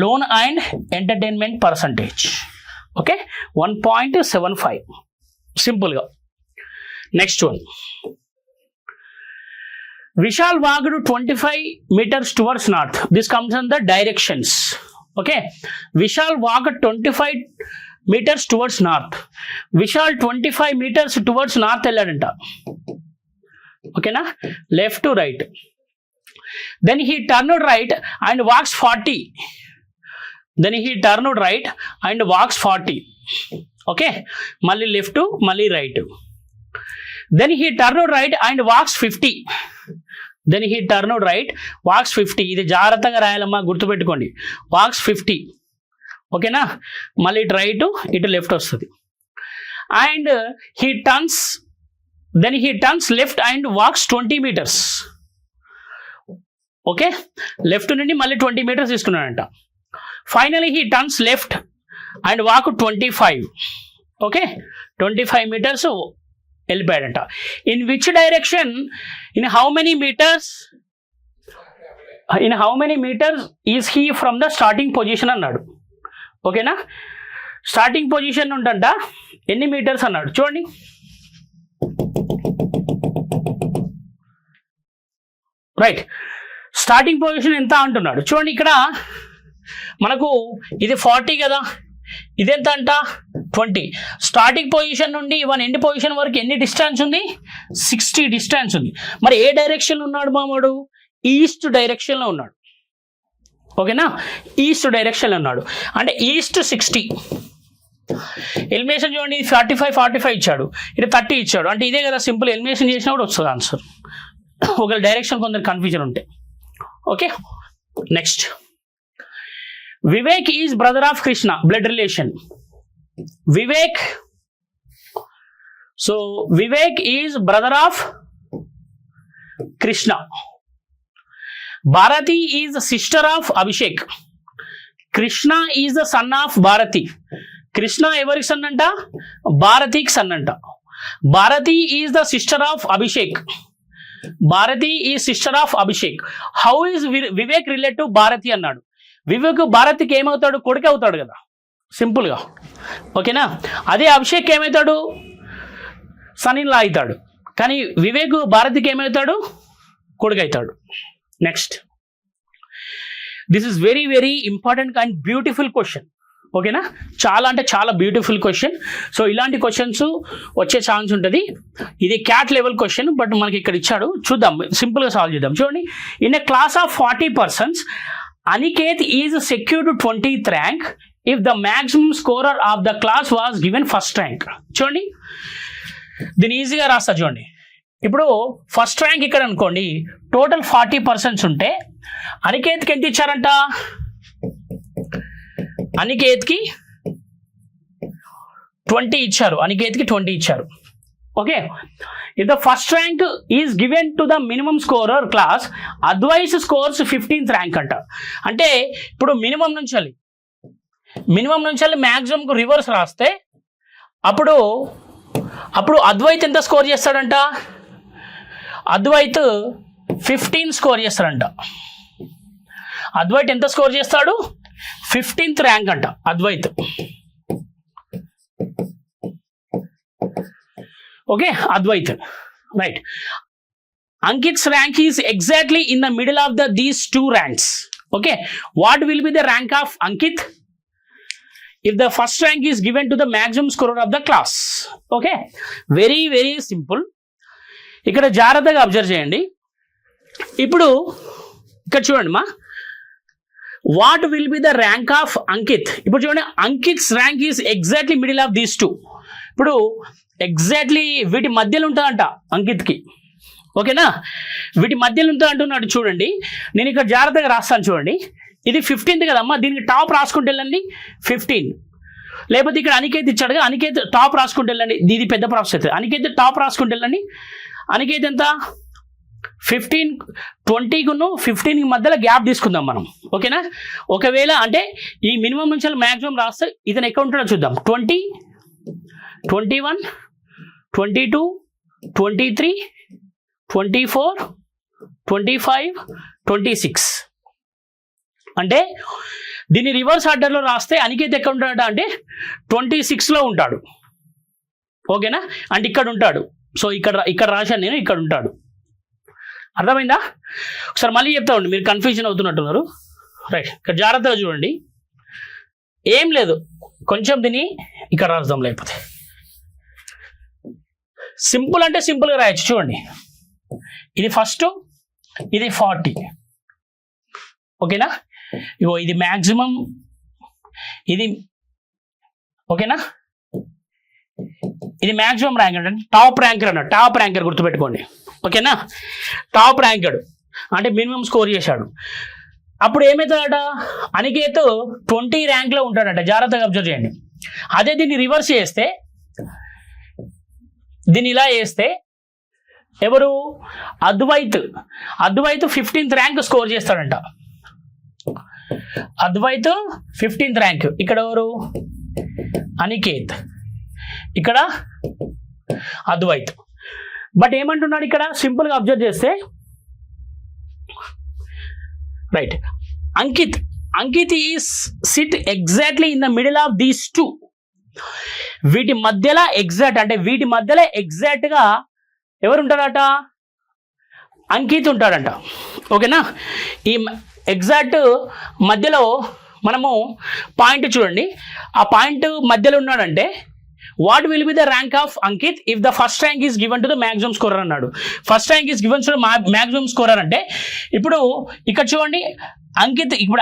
loan and entertainment percentage. Okay, 1.75 సింపుల్గా. Next one, Vishal walked 25 meters towards north. This comes in the directions. Okay, Vishal walked 25 meters towards north. Vishal 25 meters towards north వెళ్ళాడంట. ఓకేనా, left to right. Then he turned right and walks 40. Okay, మళ్ళీ left మళ్ళీ right. Then he turned right and వాక్స్ 50. ఇది జాగ్రత్తగా రాయాలమ్మా, గుర్తుపెట్టుకోండి. Wax 50. ఓకేనా, మళ్ళీ ఇటు రైట్ ఇటు లెఫ్ట్ వస్తుంది. And then he turns left and walks 20 meters. Okay, left నుండి మళ్ళీ 20 meters తీసుకున్నాడంట. Finally he turns left and walk 25. Okay, 25 meters వెళ్ళిపోయాడంట. In which direction, in how many meters is he from the starting position అన్నాడు. ఓకేనా, starting position ఉంటంట ఎన్ని metres అన్నాడు. చూడండి, right, starting position ఎంత అంటున్నాడు. చూడండి, ఇక్కడ మనకు ఇది 40 కదా, ఇదెంత అంట 20. స్టార్టింగ్ పొజిషన్ నుండి వన్ ఎండ్ పొజిషన్ వరకు ఎన్ని డిస్టెన్స్ ఉంది? 60 డిస్టెన్స్ ఉంది. మరి ఏ డైరెక్షన్లో ఉన్నాడు మామూడు? ఈస్ట్ డైరెక్షన్లో ఉన్నాడు. ఓకేనా, ఈస్ట్ డైరెక్షన్లో ఉన్నాడు. అంటే ఈస్ట్ 60. ఎలిమినేషన్ చూడండి, 45 ఇచ్చాడు, ఇది 30 ఇచ్చాడు. అంటే ఇదే కదా, సింపుల్ ఎలిమినేషన్ చేసినా కూడా వస్తుంది ఆన్సర్. ఒక డైరెక్షన్ కొందరు కన్ఫ్యూజన్ ఉంటే. Okay, next, Vivek is brother of Krishna. Blood relation. Vivek is brother of Krishna. Bharati is sister of Abhishek. Krishna is the son of Bharati. Krishna ఎవరికి సన్ అంట? భారతికి సన్ అంట. Bharati is the sister of Abhishek. How is Vivek relate to Bharati అన్నాడు. వివేక్ భారతికి ఏమవుతాడు? కొడుకు అవుతాడు కదా, సింపుల్గా. ఓకేనా, అదే అభిషేక్ ఏమవుతాడు? సన్ ఇన్ లా అవుతాడు. కానీ వివేక్ భారతికి ఏమవుతాడు? కొడుకు అవుతాడు. Next, this is very very important and beautiful question. ఓకేనా, చాలా అంటే చాలా బ్యూటిఫుల్ క్వశ్చన్. సో ఇలాంటి క్వశ్చన్స్ వచ్చే ఛాన్స్ ఉంటుంది. ఇది క్యాట్ లెవెల్ క్వశ్చన్, బట్ మనకి ఇక్కడ ఇచ్చాడు, చూద్దాం, సింపుల్గా సాల్వ్ చేద్దాం. చూడండి, in a class of 40 persons, Aniket is secured to 20th rank if the maximum scorer of the class was given first rank. చూడండి, దీన్ని ఈజీగా రాస్తా. చూడండి, ఇప్పుడు ఫస్ట్ ర్యాంక్ ఇక్కడ అనుకోండి, టోటల్ 40 persons ఉంటే అనికేత్కి ఎంత ఇచ్చారంట? అనికేత్కి 20 ఇచ్చారు. Okay, if the first rank is given to the minimum scorer class, otherwise scores 15th rank అంట. అంటే ఇప్పుడు మినిమం నుంచి మ్యాక్సిమం కు రివర్స్ రాస్తే అప్పుడు అద్వైత్ ఎంత స్కోర్ చేస్తాడంట? అద్వైత్ 15 స్కోర్ చేస్తాడంట. అద్వైత్ ఎంత స్కోర్ చేస్తాడు? 15th ర్యాంక్ అంట Advait. Okay, Advait, right. Ankit's rank is exactly in the middle of these two ranks. Okay, what will be the rank of Ankit if the first rank is given to the maximum scorer of the class? Okay, very very simple. ఇక్కడ జాగ్రత్తగా observe చేయండి. ఇప్పుడు ఇక్కడ చూడండి మా, what will be the rank of Ankit. ఇప్పుడు చూడండి, Ankit's rank is exactly middle of these two. ఇప్పుడు ఎగ్జాక్ట్లీ వీటి మధ్యలో ఉంటుందంట అంకిత్కి. ఓకేనా, వీటి మధ్యలో ఉంటుంది అంటున్నాడు. చూడండి, నేను ఇక్కడ జాగ్రత్తగా రాస్తాను. చూడండి, ఇది 15th కదమ్మా, దీనికి టాప్ రాసుకుంటే వెళ్ళండి 15. లేకపోతే ఇక్కడ అనికేత్ ఇచ్చాడుగా, అనికేత్ టాప్ రాసుకుంటే వెళ్ళండి. ఇది పెద్ద ప్రాసెస్ అవుతుంది. అనికేత్ టాప్ రాసుకుంటే వెళ్ళండి. అనికేత్ ఎంత 15, 20 15 మధ్యలో గ్యాప్ తీసుకుందాం మనం. ఓకేనా, ఒకవేళ అంటే ఈ మినిమం నుంచి మ్యాక్సిమం రాస్తే ఇతను ఎక్కడ ఉంటాడో చూద్దాం. 20, 21, 22, 23, 24, 25, 26. అంటే దీన్ని రివర్స్ ఆర్డర్లో రాస్తే అనికేత్ ఎక్కడ ఉంటాడట అంటే 26లో ఉంటాడు. ఓకేనా, అంటే ఇక్కడ ఉంటాడు. సో ఇక్కడ రాశాను నేను, ఇక్కడ ఉంటాడు. అర్థమైందా? ఒకసారి మళ్ళీ చెప్తా ఉండి, మీరు కన్ఫ్యూజన్ అవుతున్నట్టున్నారు. రైట్, ఇక్కడ జాగ్రత్తగా చూడండి. ఏం లేదు, కొంచెం దీన్ని ఇక్కడ రాద్దాం. లేకపోతే సింపుల్ అంటే సింపుల్గా రాయొచ్చు. చూడండి, ఇది ఫస్ట్, ఇది 40. ఓకేనా, ఇగో ఇది మ్యాక్సిమం, ఇది ఓకేనా, ఇది మ్యాక్సిమం ర్యాంక్ అంటే టాప్ ర్యాంకర్ అన్న, టాప్ ర్యాంకర్ గుర్తుపెట్టుకోండి. ఓకేనా, టాప్ ర్యాంకర్ అంటే మినిమం స్కోర్ చేశాడు. అప్పుడు ఏమవుతాడట, అనికేత్ 20 ర్యాంక్లో ఉంటాడట. జాగ్రత్తగా అబ్జర్వ్ చేయండి. అదే దీన్ని రివర్స్ చేస్తే, దీన్ని ఇలా చేస్తే ఎవరు, అద్వైత్ 15th ర్యాంక్ స్కోర్ చేస్తాడంట. Advait 15th rank. ఇక్కడ ఎవరు, అనికేత్, ఇక్కడ అద్వైత్. బట్ ఏమంటున్నాడు ఇక్కడ, సింపుల్గా అబ్జర్వ్ చేస్తే, right, Ankit is SIT exactly in the middle of these two. వీటి మధ్యలో ఎగ్జాక్ట్గా ఎవరు ఉంటాడట, అంకిత్ ఉంటాడంట. ఓకేనా, ఈ ఎగ్జాక్ట్ మధ్యలో మనము పాయింట్ చూడండి, ఆ పాయింట్ మధ్యలో ఉన్నాడంటే what will be the rank of Ankit if the first rank is given to the maximum scorer అన్నాడు. First rank is given to maximum scorer అంటే ఇప్పుడు ఇక్కడ చూడండి, అంకిత్ ఇప్పుడు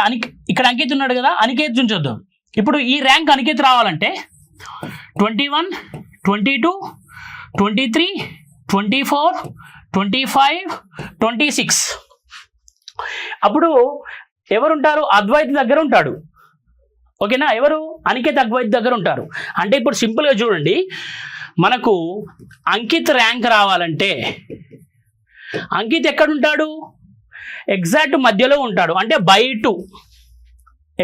ఇక్కడ అంకిత్ ఉన్నాడు కదా, అనికేత్ చూద్దాం. ఇప్పుడు ఈ ర్యాంక్ అనికేత్ రావాలంటే 21, 22, 23, 24, 25, 26. అప్పుడు ఎవరుంటారు, అద్వైత్ దగ్గర ఉంటాడు. ఓకేనా, ఎవరు, అనికేత్ అద్వైత్ దగ్గర ఉంటారు. అంటే ఇప్పుడు సింపుల్గా చూడండి, మనకు అంకిత్ ర్యాంక్ రావాలంటే అంకిత్ ఎక్కడ ఉంటాడు, ఎగ్జాక్ట్ మధ్యలో ఉంటాడు. అంటే by 2,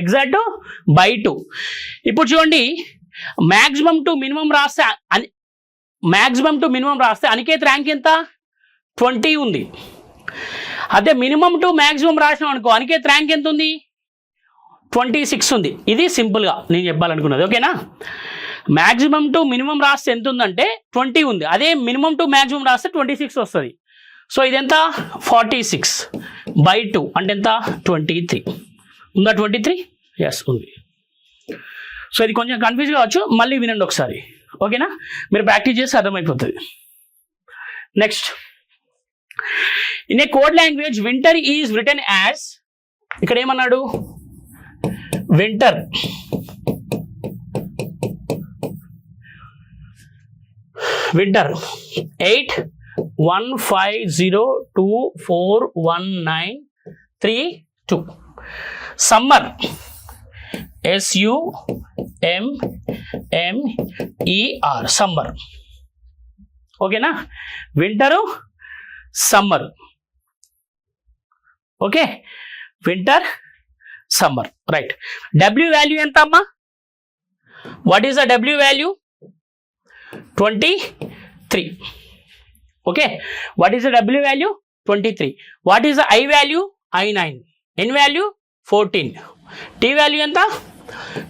ఎగ్జాక్ట్ by 2. ఇప్పుడు చూడండి, మ్యాక్సిమం టు మినిమం రాస్తే అనికేత్ ర్యాంక్ ఎంత, 20 ఉంది. అదే మినిమం టు మ్యాక్సిమం రాసినాం అనుకో, అనికేత్ ర్యాంక్ ఎంత ఉంది, 26 ఉంది. ఇది సింపుల్గా నేను చెప్పాలనుకున్నది. ఓకేనా, మ్యాక్సిమం టు మినిమం రాస్తే ఎంత ఉందంటే 20 ఉంది. అదే మినిమం టు మ్యాక్సిమం రాస్తే 26 వస్తుంది. సో ఇదెంత, 46 by 2 అంటే ఎంత, 23. ఉందా 23? ఎస్ ఉంది. సో ఇది కొంచెం కన్ఫ్యూజ్ కావచ్చు, మళ్ళీ వినండి ఒకసారి. ఓకేనా, మీరు ప్రాక్టీస్ చేస్తే అర్థమైపోతుంది. Next, in a code language winter is written as, ఇక్కడ ఏమన్నాడు, winter winter 8150241932. Summer SUMMER, summer. ఓకేనా, winter, summer. Okay, winter, summer. Right, W value ఎంత అమ్మా, what is the W value, 23. ఓకే, what is the W value, 23. What is the I value, I9. N value 14. T value ఎంత,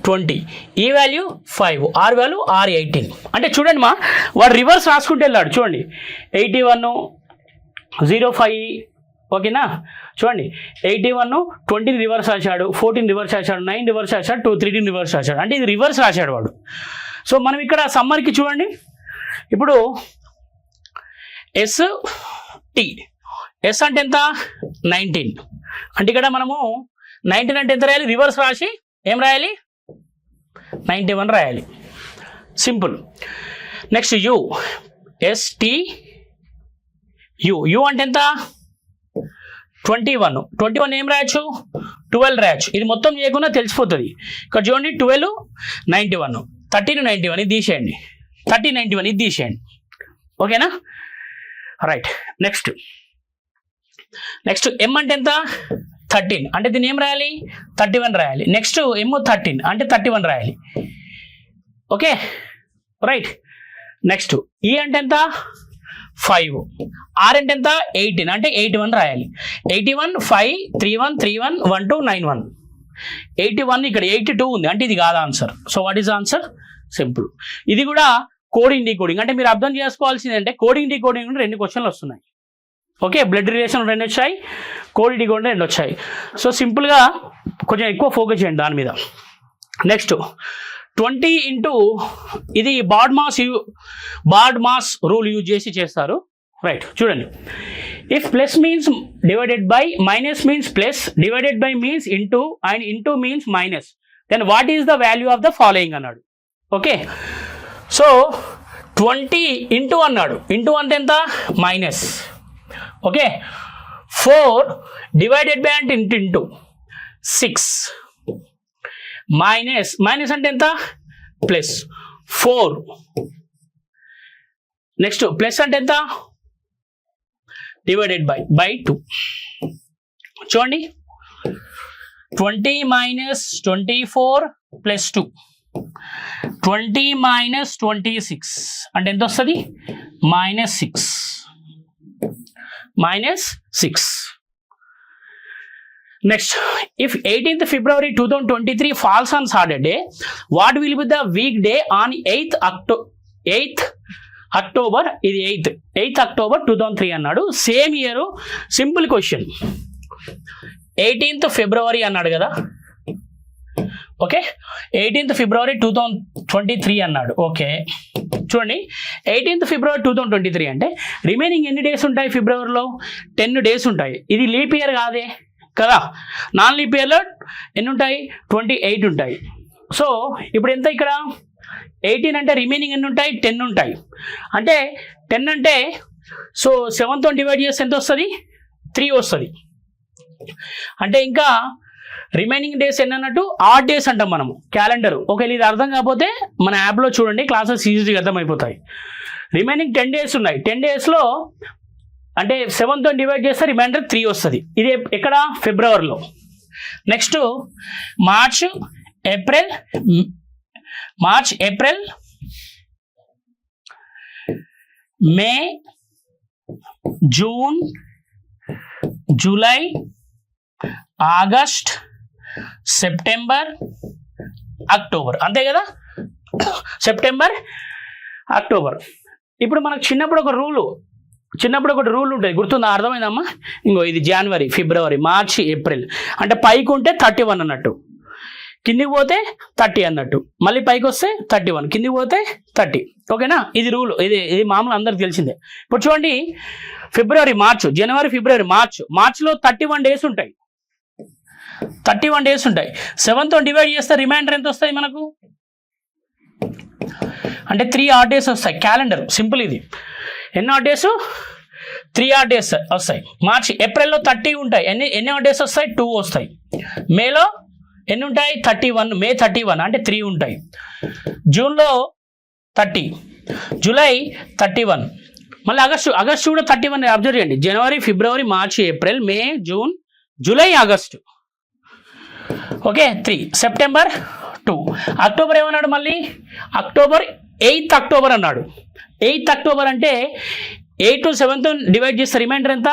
20. E value 5. R value R18. అంటే చూడండి మా, వాడు reverse రాసుకుంటూ వెళ్ళాడు. చూడండి, 81, 05, ఓకేనా? చూడండి 81 20 రివర్స్ రాశాడు, 14 రివర్స్ రాశాడు, 9 రివర్స్ రాశాడు, 13 రివర్స్ రాశాడు, అంటే ఇది రివర్స్ రాశాడు వాడు. సో మనం ఇక్కడ సమ్మర్కి చూడండి, ఇప్పుడు ఎస్ అంటే ఎంత 19, అంటే ఇక్కడ మనము 19 అంటే ఎంత రాయాలి, రివర్స్ రాసి ఏం రాయాలి 91 రాయాలి, సింపుల్. నెక్స్ట్ యు యు అంటే ఎంత 21 ఏం రాయొచ్చు 12 రాయొచ్చు, ఇది మొత్తం చేయకుండా తెలిసిపోతుంది. ఇక్కడ చూడండి 12 91 13 91 ఇది తీసేయండి, 30 91 ఇది తీసేయండి, ఓకేనా? రైట్. నెక్స్ట్ ఎం అంటే ఎంత 13, అంటే దీన్ని ఏం రాయాలి 31 రాయాలి. నెక్స్ట్ ఎమ్ 13 అంటే 31 రాయాలి, ఓకే రైట్. నెక్స్ట్ ఈ అంటే ఎంత 5, ఆర్ అంటే ఎంత 18 అంటే 81 రాయాలి. 81 5 31 31 12 91, 81 ఇక్కడ 82 ఉంది, అంటే ఇది కాదు answer. So what is answer? Simple. ఇది కూడా కోడింగ్ డీకోడింగ్, అంటే మీరు అర్థం చేసుకోవాల్సింది అంటే కోడింగ్ డీకోడింగ్ 2 క్వశ్చన్లు వస్తున్నాయి, ఓకే? బ్లడ్ రిలేషన్ 2 వచ్చాయి, కోడింగ్ డీకోడింగ్ 2 వచ్చాయి. సో సింపుల్గా కొంచెం ఎక్కువ ఫోకస్ చేయండి దాని మీద. నెక్స్ట్ 20 ఇంటూ ఇది బాడ్ మాస్ రూల్ యూజ్ చేసి చేస్తారు, రైట్? చూడండి, if plus means divided by, minus means plus, divided by means into, and into means minus, then what is the value of the following అన్నాడు, okay? So 20 into అన్నాడు, into అంటే ఎంత minus, okay? 4 divided by అంటే into 6 minus అంటే ఎంత plus 4, next plus అంటే ఎంత divided by 2. చూడండి 20 మైనస్ 24 ప్లస్ 2, 20 మైనస్ 26 అంటే ఎంత వస్తుంది -6. Next, if 18th February 2023 falls on Saturday, what will be the weekday on 8th October? ఇది 8th October 2003 అన్నాడు. Same year, simple question. 18th February అన్నాడు కదా, ఓకే? 18th February 2023 అన్నాడు, okay? చూడండి 18th February 2023 అంటే రిమైనింగ్ ఎన్ని డేస్ ఉంటాయి ఫిబ్రవరిలో? 10 డేస్ ఉంటాయి. ఇది లీప్ ఇయర్ కాదే కదా, నాన్ లీప్ ఇయర్లో ఎన్ని ఉంటాయి 28 ఉంటాయి. సో ఇప్పుడు ఎంత ఇక్కడ 18 అంటే రిమైనింగ్ ఎన్ని ఉంటాయి 10 ఉంటాయి, అంటే 10 అంటే సో 7తో డివైడ్ చేస్తే ఎంత వస్తుంది 3 వస్తుంది, అంటే ఇంకా రిమైనింగ్ డేస్ ఎన్ని అన్నట్టు ఆడ్ డేస్ అంటాం మనము క్యాలెండర్. ఒకవేళ ఇది అర్థం కాకపోతే మన యాప్లో చూడండి, క్లాసెస్ ఈజీగా అర్థమైపోతాయి. రిమైనింగ్ 10 డేస్ ఉన్నాయి, 10 డేస్లో అంటే 7తో డివైడ్ చేస్తే రిమైండర్ 3 వస్తుంది. ఇది ఎక్కడ ఫిబ్రవరిలో. Next March April May June July August September October, అంతే కదా, సెప్టెంబర్ అక్టోబర్. ఇప్పుడు మనకు చిన్నప్పుడు ఒక రూల్ ఉంటుంది, గుర్తుందా? అర్థమైందమ్మా? ఇంకో ఇది జనవరి ఫిబ్రవరి మార్చి ఏప్రిల్ అంటే పైకి ఉంటే 31 అన్నట్టు, కిందికి పోతే 30 అన్నట్టు, మళ్ళీ పైకి వస్తే 31, కిందికి పోతే 30, ఓకేనా? ఇది రూల్, ఇది మామూలు అందరికి తెలిసిందే. ఇప్పుడు చూడండి జనవరి ఫిబ్రవరి మార్చ్లో 31 డేస్ ఉంటాయి, 31 డేస్ ఉంటాయి. 7తో డివైడ్ చేస్తే రిమైండర్ ఎంత వస్తుంది మనకు? అంటే 3 ఆడ్ డేస్ వస్తాయి. క్యాలెండర్ సింపుల్ ఇది. ఎన్ని ఆడ్ డేస్? 3 ఆడ్ డేస్ వస్తాయి. ఏప్రిల్లో 30 ఉంటాయి. ఎన్ని ఆడ్ డేస్ వస్తాయి? 2 వస్తాయి. మేలో ఎన్ని ఉంటాయి? 31, మే 31 అంటే 3 ఉంటాయి. జూన్లో 30, జూలై 31, మళ్ళీ ఆగస్టు కూడా 31 అబ్జర్వ్ చేయండి. జనవరి ఫిబ్రవరి మార్చి April May June July August, okay 3, September 2, October ఏమన్నాడు మళ్ళీ? 8th October అన్నాడు. 8th October అంటే 8 to 7తో డివైడ్ చేస్తే రిమైండర్ ఎంత?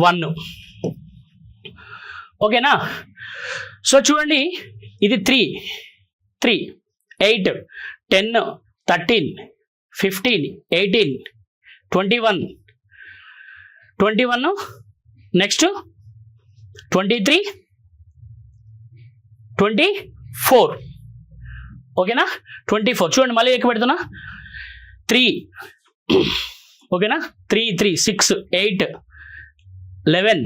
1, ఓకేనా? సో చూడండి ఇది 3, 8, 10, 13, 15, 18, 21, నెక్స్ట్ 23, 24. ఓకేనా 24. చూడండి మళ్ళీ ఎక్కువ పెడుతున్నా 3. ఓకేనా 3 3 6 8 11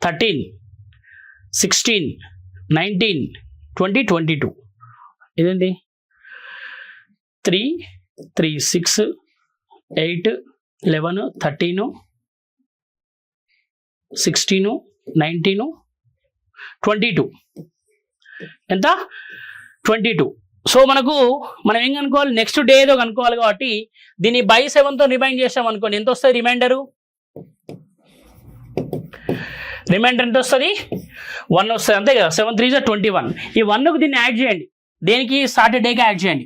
13 16 19 20 22. ఇదేంటి 3 3 6 8 11 13 16 19 22. ఎంత 22. సో మనం ఏం కనుక్కోవాలి, నెక్స్ట్ డే ఏదో కనుక్కోవాలి కాబట్టి దీన్ని బై 7తో రిమైండ్ చేసాం అనుకోండి, ఎంత వస్తుంది రిమైండర్ ఎంత వస్తుంది 1 వస్తుంది అంతే కదా. 7 3 is 21. ఈ 1కు దీన్ని యాడ్ చేయండి, దేనికి సాటర్డేకి యాడ్ చేయండి.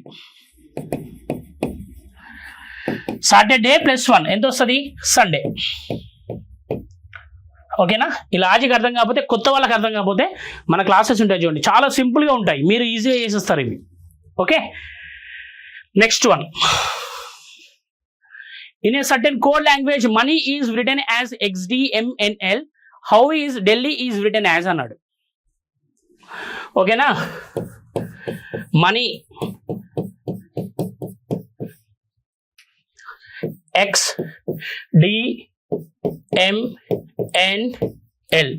సాటర్డే ప్లస్ 1 ఎంత వస్తుంది సండే. ఓకేనా, ఈ లాజిక్ అర్థం కాకపోతే, కొత్త వాళ్ళకి అర్థం కాకపోతే మన క్లాసెస్ ఉంటాయి చూడండి, చాలా సింపుల్గా ఉంటాయి, మీరు ఈజీగా చేసేస్తారు ఇవి. Okay, next one. In a certain code language money is written as XDMNL, how is Delhi is written as అన్నాడు. ఓకేనా, money XDMNL.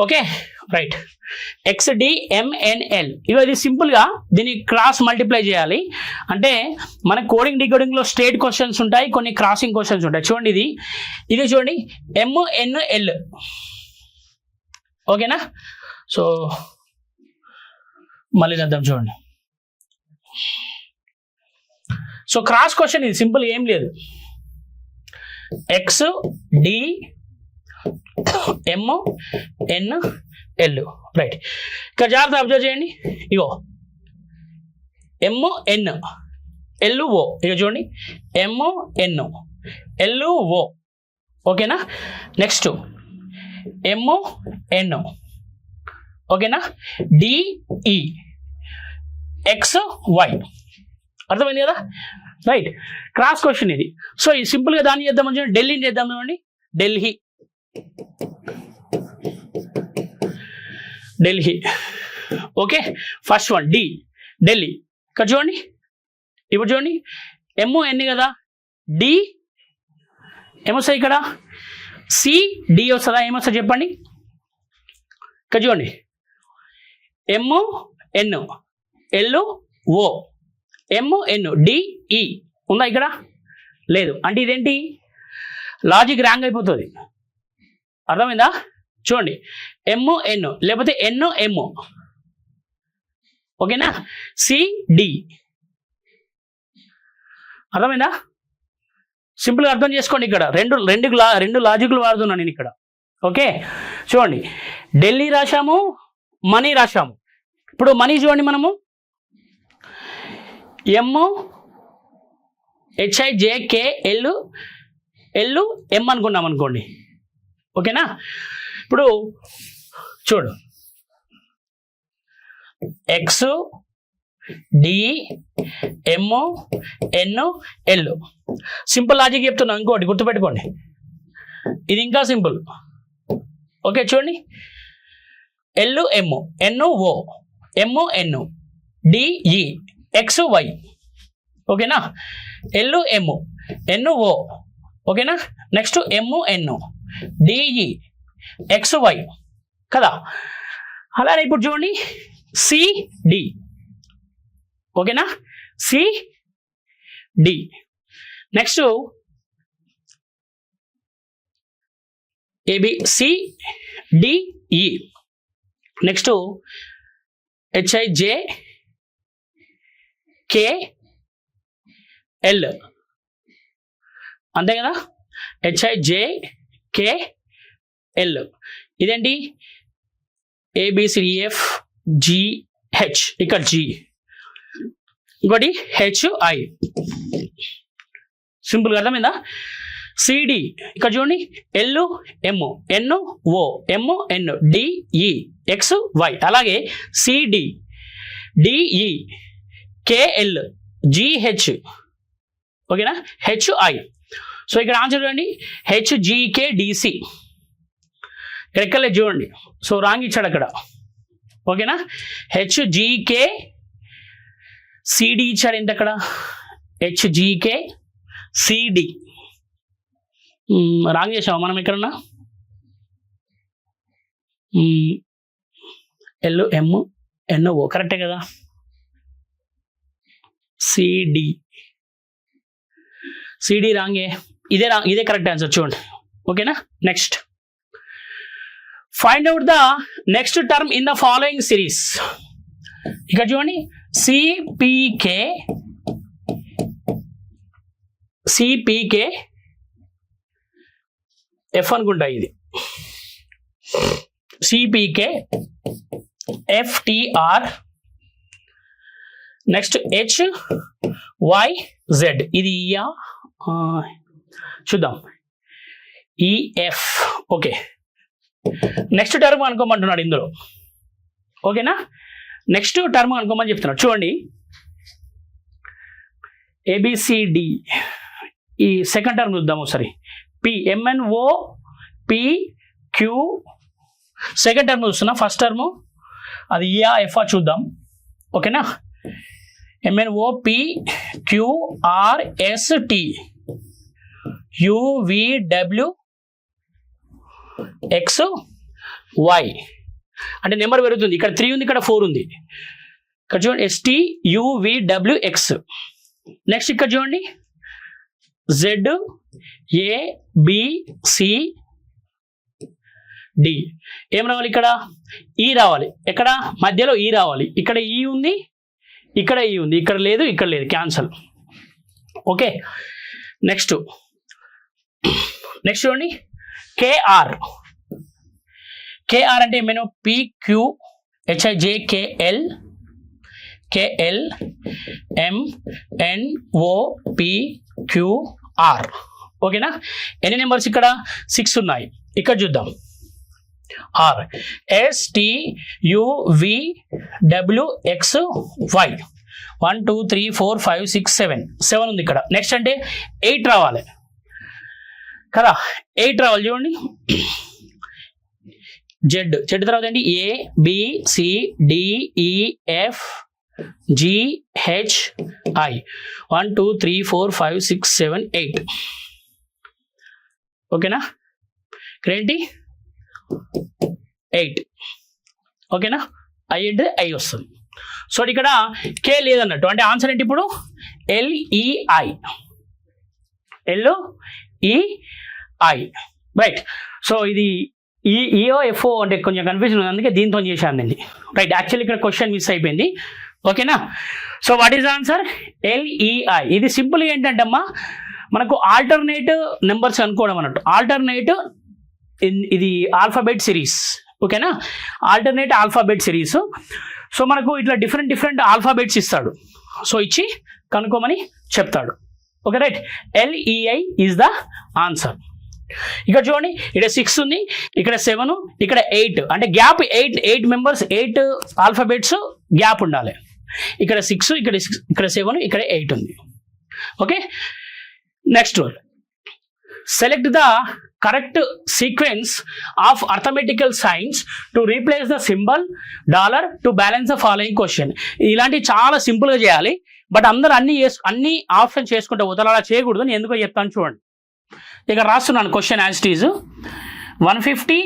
Okay right, XDMNL. ఇవి సింపుల్గా దీన్ని క్రాస్ మల్టిప్లై చేయాలి. అంటే మన కోడింగ్ డికోడింగ్లో స్టేట్ క్వశ్చన్స్ ఉంటాయి, కొన్ని క్రాసింగ్ క్వశ్చన్స్ ఉంటాయి. చూడండి ఇది చూడండి MNL. ఓకేనా, సో మళ్ళీ చేద్దాం చూడండి. సో క్రాస్ క్వశ్చన్ ఇది, సింపుల్ ఏం లేదు. XDMNL right. ఇక జాగ్రత్త అబ్జర్వ్ చేయండి, ఇగో MNLO, ఇక చూడండి MNLO. ఓకేనా, నెక్స్ట్ MN, ఓకేనా DEXY. అర్థమైంది కదా రైట్, క్రాస్ క్వశ్చన్ ఇది. సో ఈ సింపుల్గా దాన్ని చేద్దామని చూడండి, ఢిల్లీని చేద్దాం చూడండి. Delhi. Okay, first one Delhi. ఇక్కడ చూడండి, ఇప్పుడు చూడండి MN కదా, డి ఏమొస్తుంది ఇక్కడ, CD వస్తుందా, ఏమొస్తుంది చెప్పండి. ఇక్కడ చూడండి MNLO, MNDE ఉందా ఇక్కడ, లేదు. అంటే ఇదేంటి, లాజిక్ ర్యాంగ్ అయిపోతుంది. అర్థమైందా, చూడండి MN లేకపోతే NM. ఓకేనా, CD. అర్థమైందా, సింపుల్గా అర్థం చేసుకోండి. ఇక్కడ రెండు లాజిక్లు వాడుతున్నాను నేను ఇక్కడ. ఓకే, చూడండి ఢిల్లీ రాశాము, మనీ రాశాము. ఇప్పుడు మనీ చూడండి, మనము MHIJKLM అనుకున్నాం అనుకోండి. ఓకేనా, ఇప్పుడు చూడు XDMNL. సింపుల్ లాజిక్ చెప్తున్నాం, ఇంకోటి గుర్తుపెట్టుకోండి, ఇది ఇంకా సింపుల్. ఓకే చూడండి LM NO MN DE XY. ఓకేనా, LM NO. ఓకేనా, నెక్స్ట్ MN DE XY కదా. అలానే ఇప్పుడు చూడండి CD. ఓకేనా, CD. Next ABCDE. Next HIJKL. అంతే కదా, HIJKL. ఇదేంటి ABCDFGH, ఇక్కడ G, ఇంకోటి HI. సింపుల్గా అర్థమైందా. CD ఇక్కడ చూడండి LM NO MN DE XY. అలాగే CD DE KL GH. ఓకేనా, HI. సో ఇక్కడ ఆన్సర్ చూడండి HGKDC. ఇక్కడ ఎక్కర్లేదు చూడండి. సో రాంగ్ ఇచ్చాడు అక్కడ. ఓకేనా, HGKCD ఇచ్చాడు. ఎంత అక్కడ HGKCD. రాంగ్ చేసాము మనం ఎక్కడన్నా. LMNO కరెక్టే కదా. CD రాంగే. ఇదే కరెక్ట్ ఆన్సర్ చూడండి. ఓకేనా, next find out the next term in the following series. ఇక్కడ చూడండి CPK F అనుకుంటా. ఇది CPK FTR నెక్స్ట్ HYZ. ఇది చూద్దాం EF. ఓకే, నెక్స్ట్ టర్మ్ అనుకోమంటున్నాడు ఇందులో. ఓకేనా, నెక్స్ట్ టర్మ్ అనుకోమని చెప్తున్నాడు. చూడండి ABCD. ఈ సెకండ్ టర్మ్ చూద్దాం ఒకసారి. PMNOPQ. సెకండ్ టర్మ్ చూస్తున్నా. ఫస్ట్ టర్మ్ అది EF చూద్దాం. ఓకేనా, MNOPQRST UVWXY. అంటే నెంబర్ పెరుగుతుంది. ఇక్కడ 3 ఉంది, ఇక్కడ 4 ఉంది. ఇక్కడ చూడండి STUVWX. నెక్స్ట్ ఇక్కడ చూడండి ZABCD. ఏం రావాలి ఇక్కడ? ఈ రావాలి. ఎక్కడ మధ్యలో ఈ రావాలి. ఇక్కడ ఈ ఉంది, ఇక్కడ ఈ ఉంది, ఇక్కడ లేదు, ఇక్కడ లేదు, క్యాన్సల్. ఓకే, నెక్స్ట్ చూడండి KR అంటే ఏమైనా PQHIJKL KLMNOPQR. ఓకేనా, ఎన్ని నెంబర్స్ ఇక్కడ? 6 ఉన్నాయి. ఇక్కడ చూద్దాం R STUVWXY. 1 2 3 4 5 6 7 ఉంది ఇక్కడ. నెక్స్ట్ అంటే 8 రావాలి కదా. 8 రావాలి చూడండి. Z తర్వాత ఏంటి? ABCDEFGHI. 1 2 3 4 5 6 7 8. ఓకేనా, ఇక్కడ ఏంటి 8. ఓకేనా, I అంటే I వస్తుంది. సో ఇక్కడ K లేదన్నట్టు. అంటే ఆన్సర్ ఏంటి ఇప్పుడు? LEI. రైట్. సో ఇది EOFO అంటే కొంచెం కన్ఫ్యూజన్ ఉంది, అందుకే దీంతో చేశాను నేను. రైట్, యాక్చువల్లీ ఇక్కడ క్వశ్చన్ మిస్ అయిపోయింది. ఓకేనా, so what is answer? LEI. ఇది సింపుల్ ఏంటంటే అమ్మా, మనకు ఆల్టర్నేట్ నెంబర్స్ అనుకోవడం అన్నట్టు. ఆల్టర్నేట్ ఇది ఆల్ఫాబెట్ సిరీస్. ఓకేనా, ఆల్టర్నేట్ ఆల్ఫాబెట్ సిరీస్. సో మనకు ఇట్లా డిఫరెంట్ ఆల్ఫాబెట్స్ ఇస్తాడు. సో ఇచ్చి కనుక్కోమని చెప్తాడు. Okay, right. LEI is the answer. ఇక్కడ చూడండి, ఇక్కడ 6 ఉంది, ఇక్కడ 7, ఇక్కడ 8. అంటే గ్యాప్ 8 మెంబర్స్, 8 ఆల్ఫాబెట్స్ గ్యాప్ ఉండాలి. ఇక్కడ 6, ఇక్కడ 7, ఇక్కడ 8 ఉంది. Okay, next select the correct sequence of arithmetical science to replace the symbol $, to balance the following question. ఇలాంటివి చాలా సింపుల్గా చేయాలి. బట్ అందరూ అన్ని ఆప్షన్ చేసుకుంటే పోతారు. అలా చేయకూడదు. నేను ఎందుకో చెప్తాను చూడండి. ఇక్కడ రాస్తున్నాను క్వశ్చన్ యాజ్ ఇట్ ఈజ్. $150,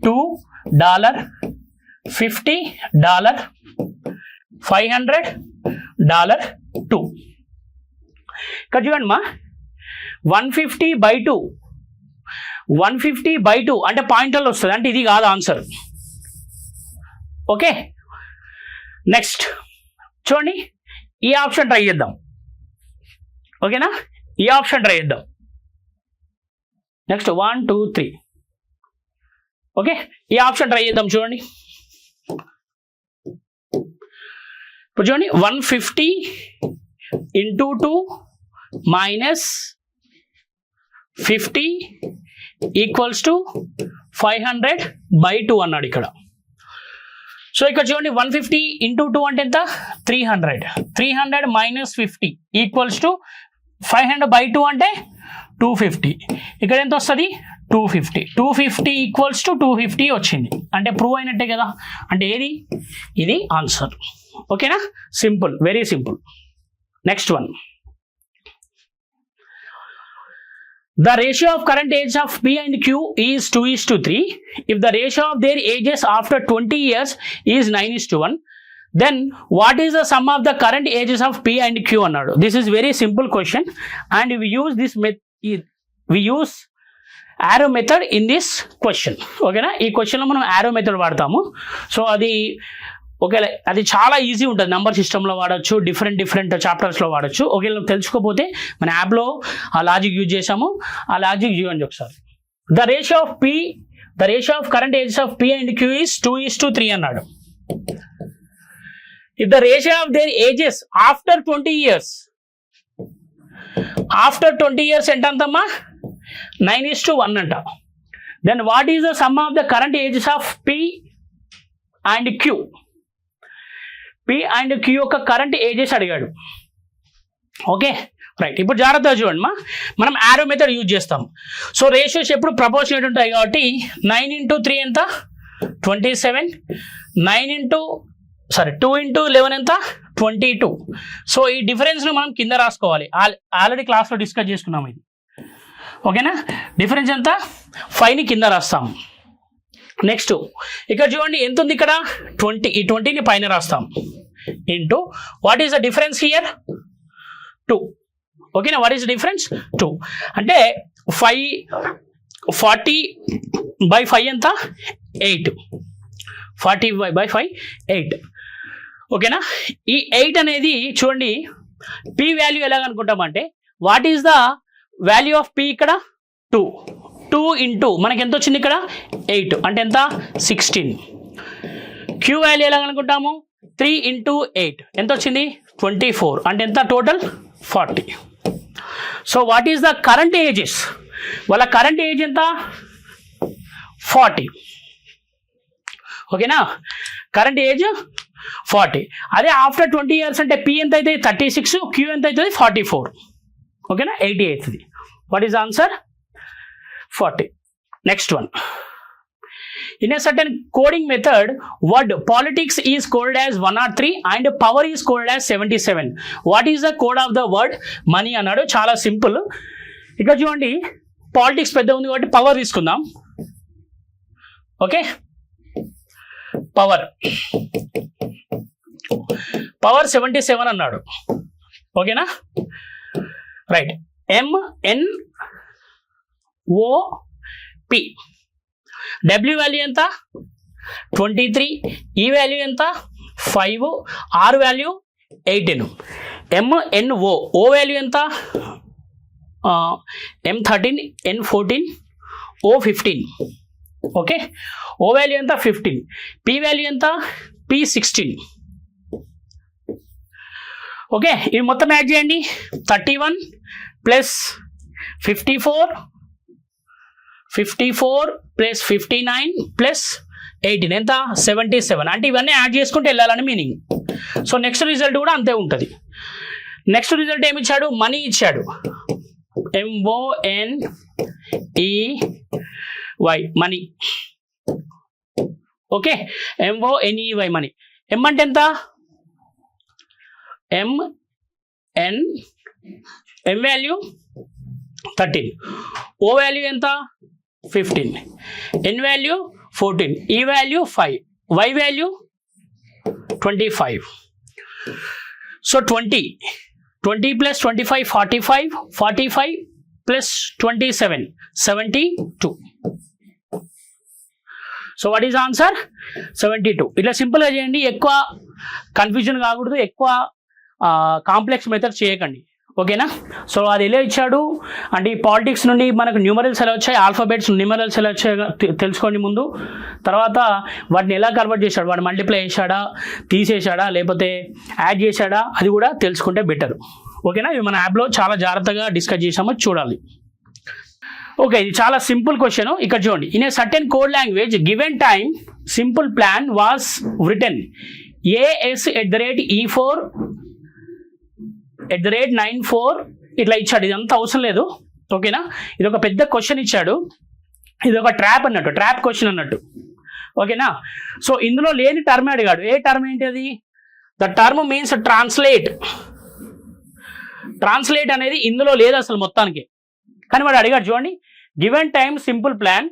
$2, $50, $500, $2. ఇక్కడ చూడండి మా 150/2 అంటే పాయింట్లలో వస్తుంది. అంటే ఇది కాదు ఆన్సర్. ఓకే, నెక్స్ట్ చూడండి, ఈ ఆప్షన్ ట్రై చేద్దాం. ఓకేనా, ఈ ఆప్షన్ ట్రై చేద్దాం. నెక్స్ట్ 1 2 3. ఓకే, ఈ ఆప్షన్ ట్రై చేద్దాం. చూడండి, ఇప్పుడు చూడండి 150 × 2 మైనస్ 50 = 500/2 అన్నాడు ఇక్కడ. సో ఇక్కడ చూడండి 150 × 2 అంటే ఎంత? 300. 300 - 50 = 500/2 అంటే 250. ఇక్కడ ఎంత వస్తుంది 250 ఈక్వల్స్ టు 250 వచ్చింది అంటే ప్రూవ్ అయినట్టే కదా. అంటే ఏది ఇది ఆన్సర్. ఓకేనా, simple, very simple. Next one, the ratio of current age of P and Q is 2:3. If the ratio of their ages after 20 years is 9:1, then what is the sum of the current ages of P and Q అన్నాడు. This is very simple question and we use arrow method in this question. ఓకేనా, ఈ క్వశ్చన్లో మనం arrow method వాడతాము. So ఒకవేళ అది చాలా easy ఉంటుంది, నంబర్ సిస్టంలో వాడచ్చు, డిఫరెంట్ చాప్టర్స్లో వాడచ్చు. ఒకవేళ తెలుసుకోకపోతే మన యాప్లో ఆ లాజిక్ యూజ్ చేసాము, ఆ లాజిక్ చూడండి ఒకసారి. The ratio of current ages of P and Q is 2:3 అన్నాడు. If the ratio of their ages after 20 years, after 20 years ఎంతమ్మా 9:1 అంట. Then what is the sum of the current ages of P and Q? P and Q యొక్క current ages అడిగాడు. Okay right, ఇప్పుడు జాగ్రత్తగా చూడండి మనం arrow method use చేస్తాం. So ratios ఎప్పుడు ప్రపోర్షనేట్ ఉంటాయి కాబట్టి 9 × 3 ఎంత 27, 2 × 11 ఎంత 22. సో ఈ డిఫరెన్స్ను మనం కింద రాసుకోవాలి. ఆల్రెడీ క్లాస్లో డిస్కస్ చేసుకున్నాం ఇది. ఓకేనా, డిఫరెన్స్ ఎంత 5ని కింద రాస్తాం. నెక్స్ట్ ఇక్కడ చూడండి ఎంత ఉంది ఇక్కడ 20, ఈ 20ని పైన రాస్తాం into what is the difference here 2. ఓకేనా, వాట్ ఈస్ ద డిఫరెన్స్ 2 అంటే 40/5 ఎంత 8, 40/5 8. ఓకేనా, ఈ 8 అనేది చూడండి P వాల్యూ ఎలా అనుకుంటామంటే what is the value of P ఇక్కడ 2 ఇంటూ మనకి ఎంత వచ్చింది ఇక్కడ 8 అంటే ఎంత 16. Q వాల్యూ ఎలా అనుకుంటాము 3 × 8 ఎంత వచ్చింది 24 అంటే ఎంత total 40. So what is the current ages, వాళ్ళ కరెంట్ ఏజ్ ఎంత 40. ఓకేనా, కరెంట్ ఏజ్ 40. అదే ఆఫ్టర్ 20 years అంటే P ఎంత అయితే 36, Q ఎంత అవుతుంది 44. ఓకేనా, 80 అవుతుంది. What is answer 40. Next one, in a certain coding method word politics is coded as 103 and power is coded as 77. What is the code of the word money అన్నాడు. చాలా simple. ఇక్కడ చూడండి పాలిటిక్స్ పెద్ద ఉంది కాబట్టి పవర్ తీసుకుందాం. Okay, power 77 అన్నాడు. ఓకేనా రైట్, MNOP. W వాల్యూ ఎంత 23, E వాల్యూ ఎంత 5, R value 18. MNO, O value ఎంత M13, N14, O15. Okay, O value ఎంత 15, P వాల్యూ ఎంత P16. ఓకే, ఇవి మొత్తం యాడ్ చేయండి 31 ప్లస్ 54 ప్లస్ 59 ప్లస్ 18 ఎంత 77. అంటే ఇవన్నీ యాడ్ చేసుకుంటే వెళ్ళాలని మీనింగ్. సో నెక్స్ట్ రిజల్ట్ కూడా అంతే ఉంటుంది. నెక్స్ట్ రిజల్ట్ ఏమి ఇచ్చాడు, మనీ ఇచ్చాడు. MONEY money. Okay, MONEY money. M అంటే ఎంత M వాల్యూ 13, O వాల్యూ ఎంత 15, N value 14, E value 5, Y value 25. So 20 plus 25 45 plus 27 72. So what is answer 72. ఇట్లా సింపుల్గా చేయండి, ఎక్కువ కన్ఫ్యూజన్ కాకూడదు, ఎక్కువ కాంప్లెక్స్ మెథడ్ చేయకండి. ఓకేనా, సో అది ఎలా ఇచ్చాడు అంటే ఈ పాలిటిక్స్ నుండి మనకు న్యూమరల్స్ ఎలా వచ్చాయి, ఆల్ఫాబెట్స్ న్యూమరల్స్ ఎలా వచ్చాయి తెలుసుకోండి ముందు. తర్వాత వాటిని ఎలా కన్వర్ట్ చేశాడు, వాడు మల్టిప్లై చేశాడా, తీసేశాడా, లేకపోతే యాడ్ చేశాడా, అది కూడా తెలుసుకుంటే బెటర్. ఓకేనా, ఇవి మన యాప్లో చాలా జాగ్రత్తగా డిస్కస్ చేసామో చూడాలి. ఓకే, ఇది చాలా సింపుల్ క్వశ్చన్. ఇక్కడ చూడండి, in a certain code language given time simple plan was return AS @E4 @94 ఇట్లా ఇచ్చాడు, ఇదంతా అవసరం లేదు. ఓకేనా, ఇది ఒక పెద్ద క్వశ్చన్ ఇచ్చాడు, ఇది ఒక ట్రాప్ అన్నట్టు, ట్రాప్ క్వశ్చన్ అన్నట్టు. ఓకేనా, సో ఇందులో లేని టర్మ్ అడిగాడు. ఏ టర్మ్ ఏంటి అది? The term means translate. Translate అనేది ఇందులో లేదు అసలు మొత్తానికి, కానీ వాడు అడిగాడు చూడండి. Given time simple plan,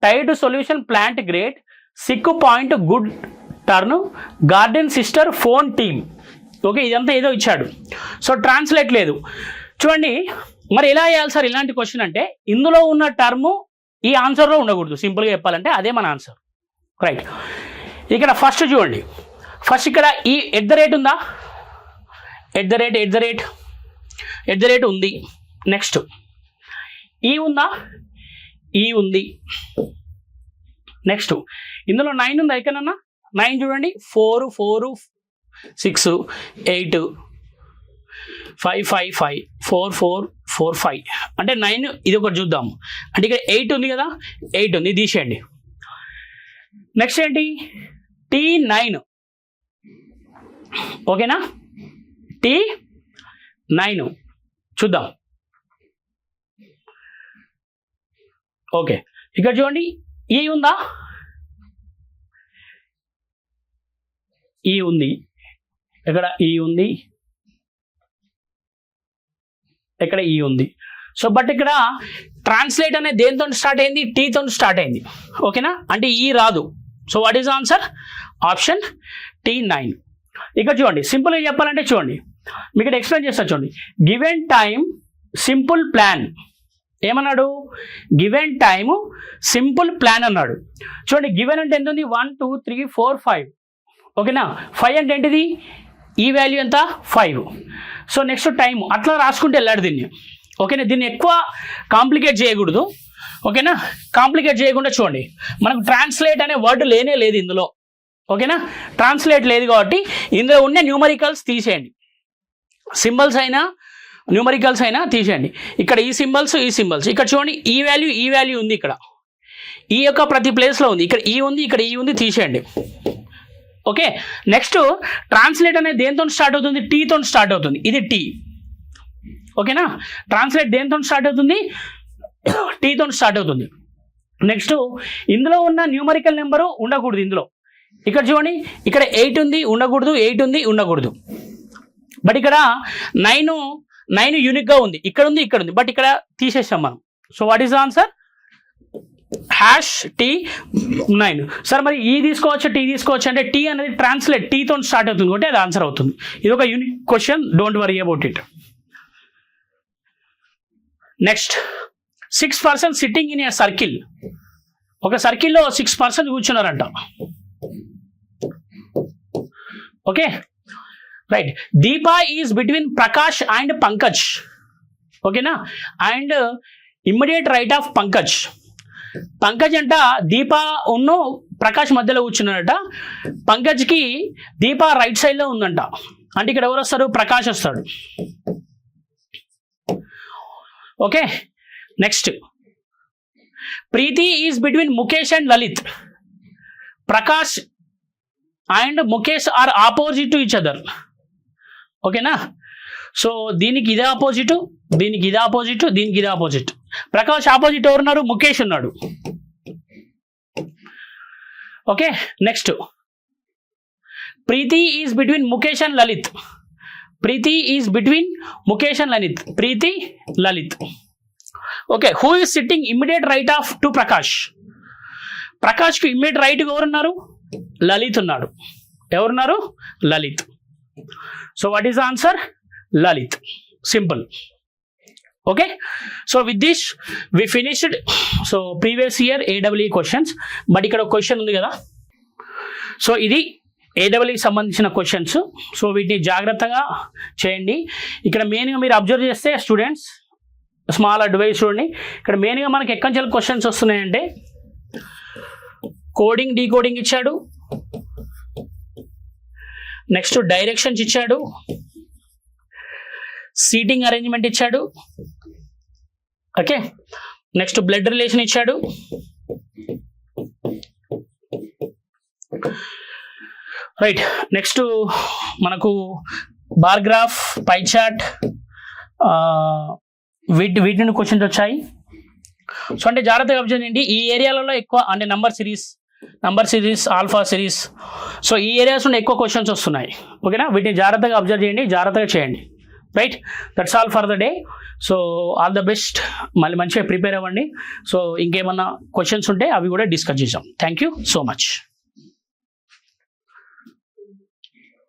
tide solution plant great, sick point good turn, garden sister phone team. Okay, ఇదంతా ఏదో ఇచ్చాడు. సో ట్రాన్స్లేట్ లేదు చూడండి. మరి ఎలా చేయాలి సార్ ఇలాంటి క్వశ్చన్ అంటే, ఇందులో ఉన్న టర్ము ఈ ఆన్సర్లో ఉండకూడదు. సింపుల్గా చెప్పాలంటే అదే మన ఆన్సర్. రైట్, ఇక్కడ ఫస్ట్ చూడండి, ఫస్ట్ ఇక్కడ ఈ ఎట్ ద రేట్ ఉందా? ఎట్ ద రేట్ ఉంది. నెక్స్ట్ ఈ ఉందా? ఈ ఉంది. నెక్స్ట్ ఇందులో 9 ఉందా ఎక్కడన్నా? 9 చూడండి, 4 4 6 8 5 5 5 4 4 4 5 అంటే 9. ఇది ఒకటి చూద్దాము. అంటే ఇక్కడ 8 ఉంది కదా, 8 ఉంది, తీసేయండి. నెక్స్ట్ ఏంటి? T9. ఓకేనా, T9 చూద్దాం. ఓకే, ఇక్కడ చూడండి, ఈ ఉందా? ఈ ఉంది. ఇక్కడ ఈ ఉంది, ఇక్కడ ఈ ఉంది. సో బట్ ఇక్కడ ట్రాన్స్లేట్ అనేది దేంతో స్టార్ట్ అయింది? టీతో స్టార్ట్ అయింది. ఓకేనా, అంటే ఈ రాదు. So what is answer? Option T9. ఇక్కడ చూడండి, సింపుల్గా చెప్పాలంటే చూడండి, మీకు ఇక్కడ ఎక్స్ప్లెయిన్ చేస్తా చూడండి. గివెన్ టైమ్ సింపుల్ ప్లాన్ ఏమన్నాడు? గివెన్ టైమ్ సింపుల్ ప్లాన్ అన్నాడు. చూడండి, గివెన్ అంటే ఎంత ఉంది? 1 2 3 4 5. ఓకేనా, 5 అంటే ఏంటిది? ఈ వాల్యూ ఎంత? 5. సో నెక్స్ట్ టైం అట్లా రాసుకుంటే వెళ్ళాడు దీన్ని. ఓకేనా, దీన్ని ఎక్కువ కాంప్లికేట్ చేయకూడదు. ఓకేనా, కాంప్లికేట్ చేయకుండా చూడండి, మనకు ట్రాన్స్లేట్ అనే వర్డ్ లేనే లేదు ఇందులో. ఓకేనా, ట్రాన్స్లేట్ లేదు కాబట్టి ఇందులో ఉన్న న్యూమరికల్స్ తీసేయండి. సింబల్స్ అయినా న్యూమరికల్స్ అయినా తీసేయండి. ఇక్కడ ఈ సింబల్స్ ఇక్కడ చూడండి, ఈ వాల్యూ ఉంది, ఇక్కడ ఈ యొక్క ప్రతి ప్లేస్లో ఉంది. ఇక్కడ ఈ ఉంది, ఇక్కడ ఈ ఉంది, తీసేయండి. ఓకే, నెక్స్ట్ ట్రాన్స్లేట్ అనేది దేంతో స్టార్ట్ అవుతుంది? టీతో స్టార్ట్ అవుతుంది. ఇది టీ. ఓకేనా, ట్రాన్స్లేట్ దేంతో స్టార్ట్ అవుతుంది? టీతో స్టార్ట్ అవుతుంది. నెక్స్ట్ ఇందులో ఉన్న న్యూమరికల్ నెంబరు ఉండకూడదు ఇందులో. ఇక్కడ చూడండి, ఇక్కడ 8 ఉంది, ఉండకూడదు. 8 ఉంది, ఉండకూడదు. బట్ ఇక్కడ 9 యూనిక్గా ఉంది. ఇక్కడ ఉంది, ఇక్కడ ఉంది, బట్ ఇక్కడ తీసేసాం మనం. So what is the answer? #T9. Sir మరి ఈ తీసుకోవచ్చు, టీ తీసుకోవచ్చు అంటే, టీ అనేది ట్రాన్స్లేట్ టీతో స్టార్ట్ అవుతుంది కాబట్టి అది ఆన్సర్ అవుతుంది. ఇది ఒక unique question, don't worry about it. Next, 6 person sitting in a circle. ఒక సర్కిల్లో 6 పర్సన్ కూర్చున్నారంట. Okay, right. Deepa is between Prakash and Pankaj. ఓకేనా, and immediate right of Pankaj. Pankaj అంట దీపా ఉన్ను ప్రకాష్ మధ్యలో కూర్చున్నాడట. పంకజ్కి దీపా రైట్ సైడ్లో ఉందంట. అంటే ఇక్కడ ఎవరు వస్తారు? ప్రకాష్ వస్తాడు. Okay, next, Preeti is between Mukesh and Lalit. Prakash and Mukesh are opposite to each other. ఓకేనా, సో దీనికి ఇదే ఆపోజిట్, దీనికి ఇది ఆపోజిట్, దీనికి ఇది ఆపోజిట్. ప్రకాష్ ఆపోజిట్ ఎవరున్నారు? ముఖేష్ ఉన్నాడు. Okay, next, Preeti is between Mukesh and Lalit. Preeti is between Mukesh and Lalit. Preeti, Lalit. Okay, who is sitting immediate right of to Prakash. ప్రకాష్కి ఇమ్మీడియట్ రైట్ ఎవరున్నారు? లలిత్ ఉన్నాడు. ఎవరున్నారు? Lalit. So what is the answer? Lalit. Simple. Okay, so with this we finished. So previous year AEE questions. But ఇక్కడ ఒక question ఉంది కదా, so ఇది AEEకి సంబంధించిన క్వశ్చన్స్. సో వీటిని జాగ్రత్తగా చేయండి. ఇక్కడ మెయిన్గా మీరు అబ్జర్వ్ చేస్తే స్టూడెంట్స్, స్మాల్ అడ్వైస్ చూడండి, ఇక్కడ మెయిన్గా మనకి ఎక్కడి నుంచి క్వశ్చన్స్ వస్తున్నాయంటే, కోడింగ్ డీకోడింగ్ ఇచ్చాడు, నెక్స్ట్ డైరెక్షన్స్ ఇచ్చాడు, సీటింగ్ అరేంజ్మెంట్ ఇచ్చాడు. ఓకే, నెక్స్ట్ బ్లడ్ రిలేషన్ ఇచ్చాడు. రైట్, నెక్స్ట్ మనకు బార్ గ్రాఫ్, పై చార్ట్, వీటి నుండి క్వశ్చన్స్ వచ్చాయి. సో అంటే జాగ్రత్తగా అబ్జర్వ్ చేయండి. ఈ ఏరియాలలో ఎక్కువ అంటే number series, alpha series, so ఈ ఏరియాస్ నుండి ఎక్కువ క్వశ్చన్స్ వస్తున్నాయి. ఓకేనా, వీటిని జాగ్రత్తగా అబ్జర్వ్ చేయండి, జాగ్రత్తగా చేయండి. Right, that's all for the day. So all the best, మళ్ళీ మంచిగా ప్రిపేర్ అవ్వండి. సో ఇంకేమన్నా క్వశ్చన్స్ ఉంటే అవి కూడా డిస్కస్ చేసాం. Thank you so much.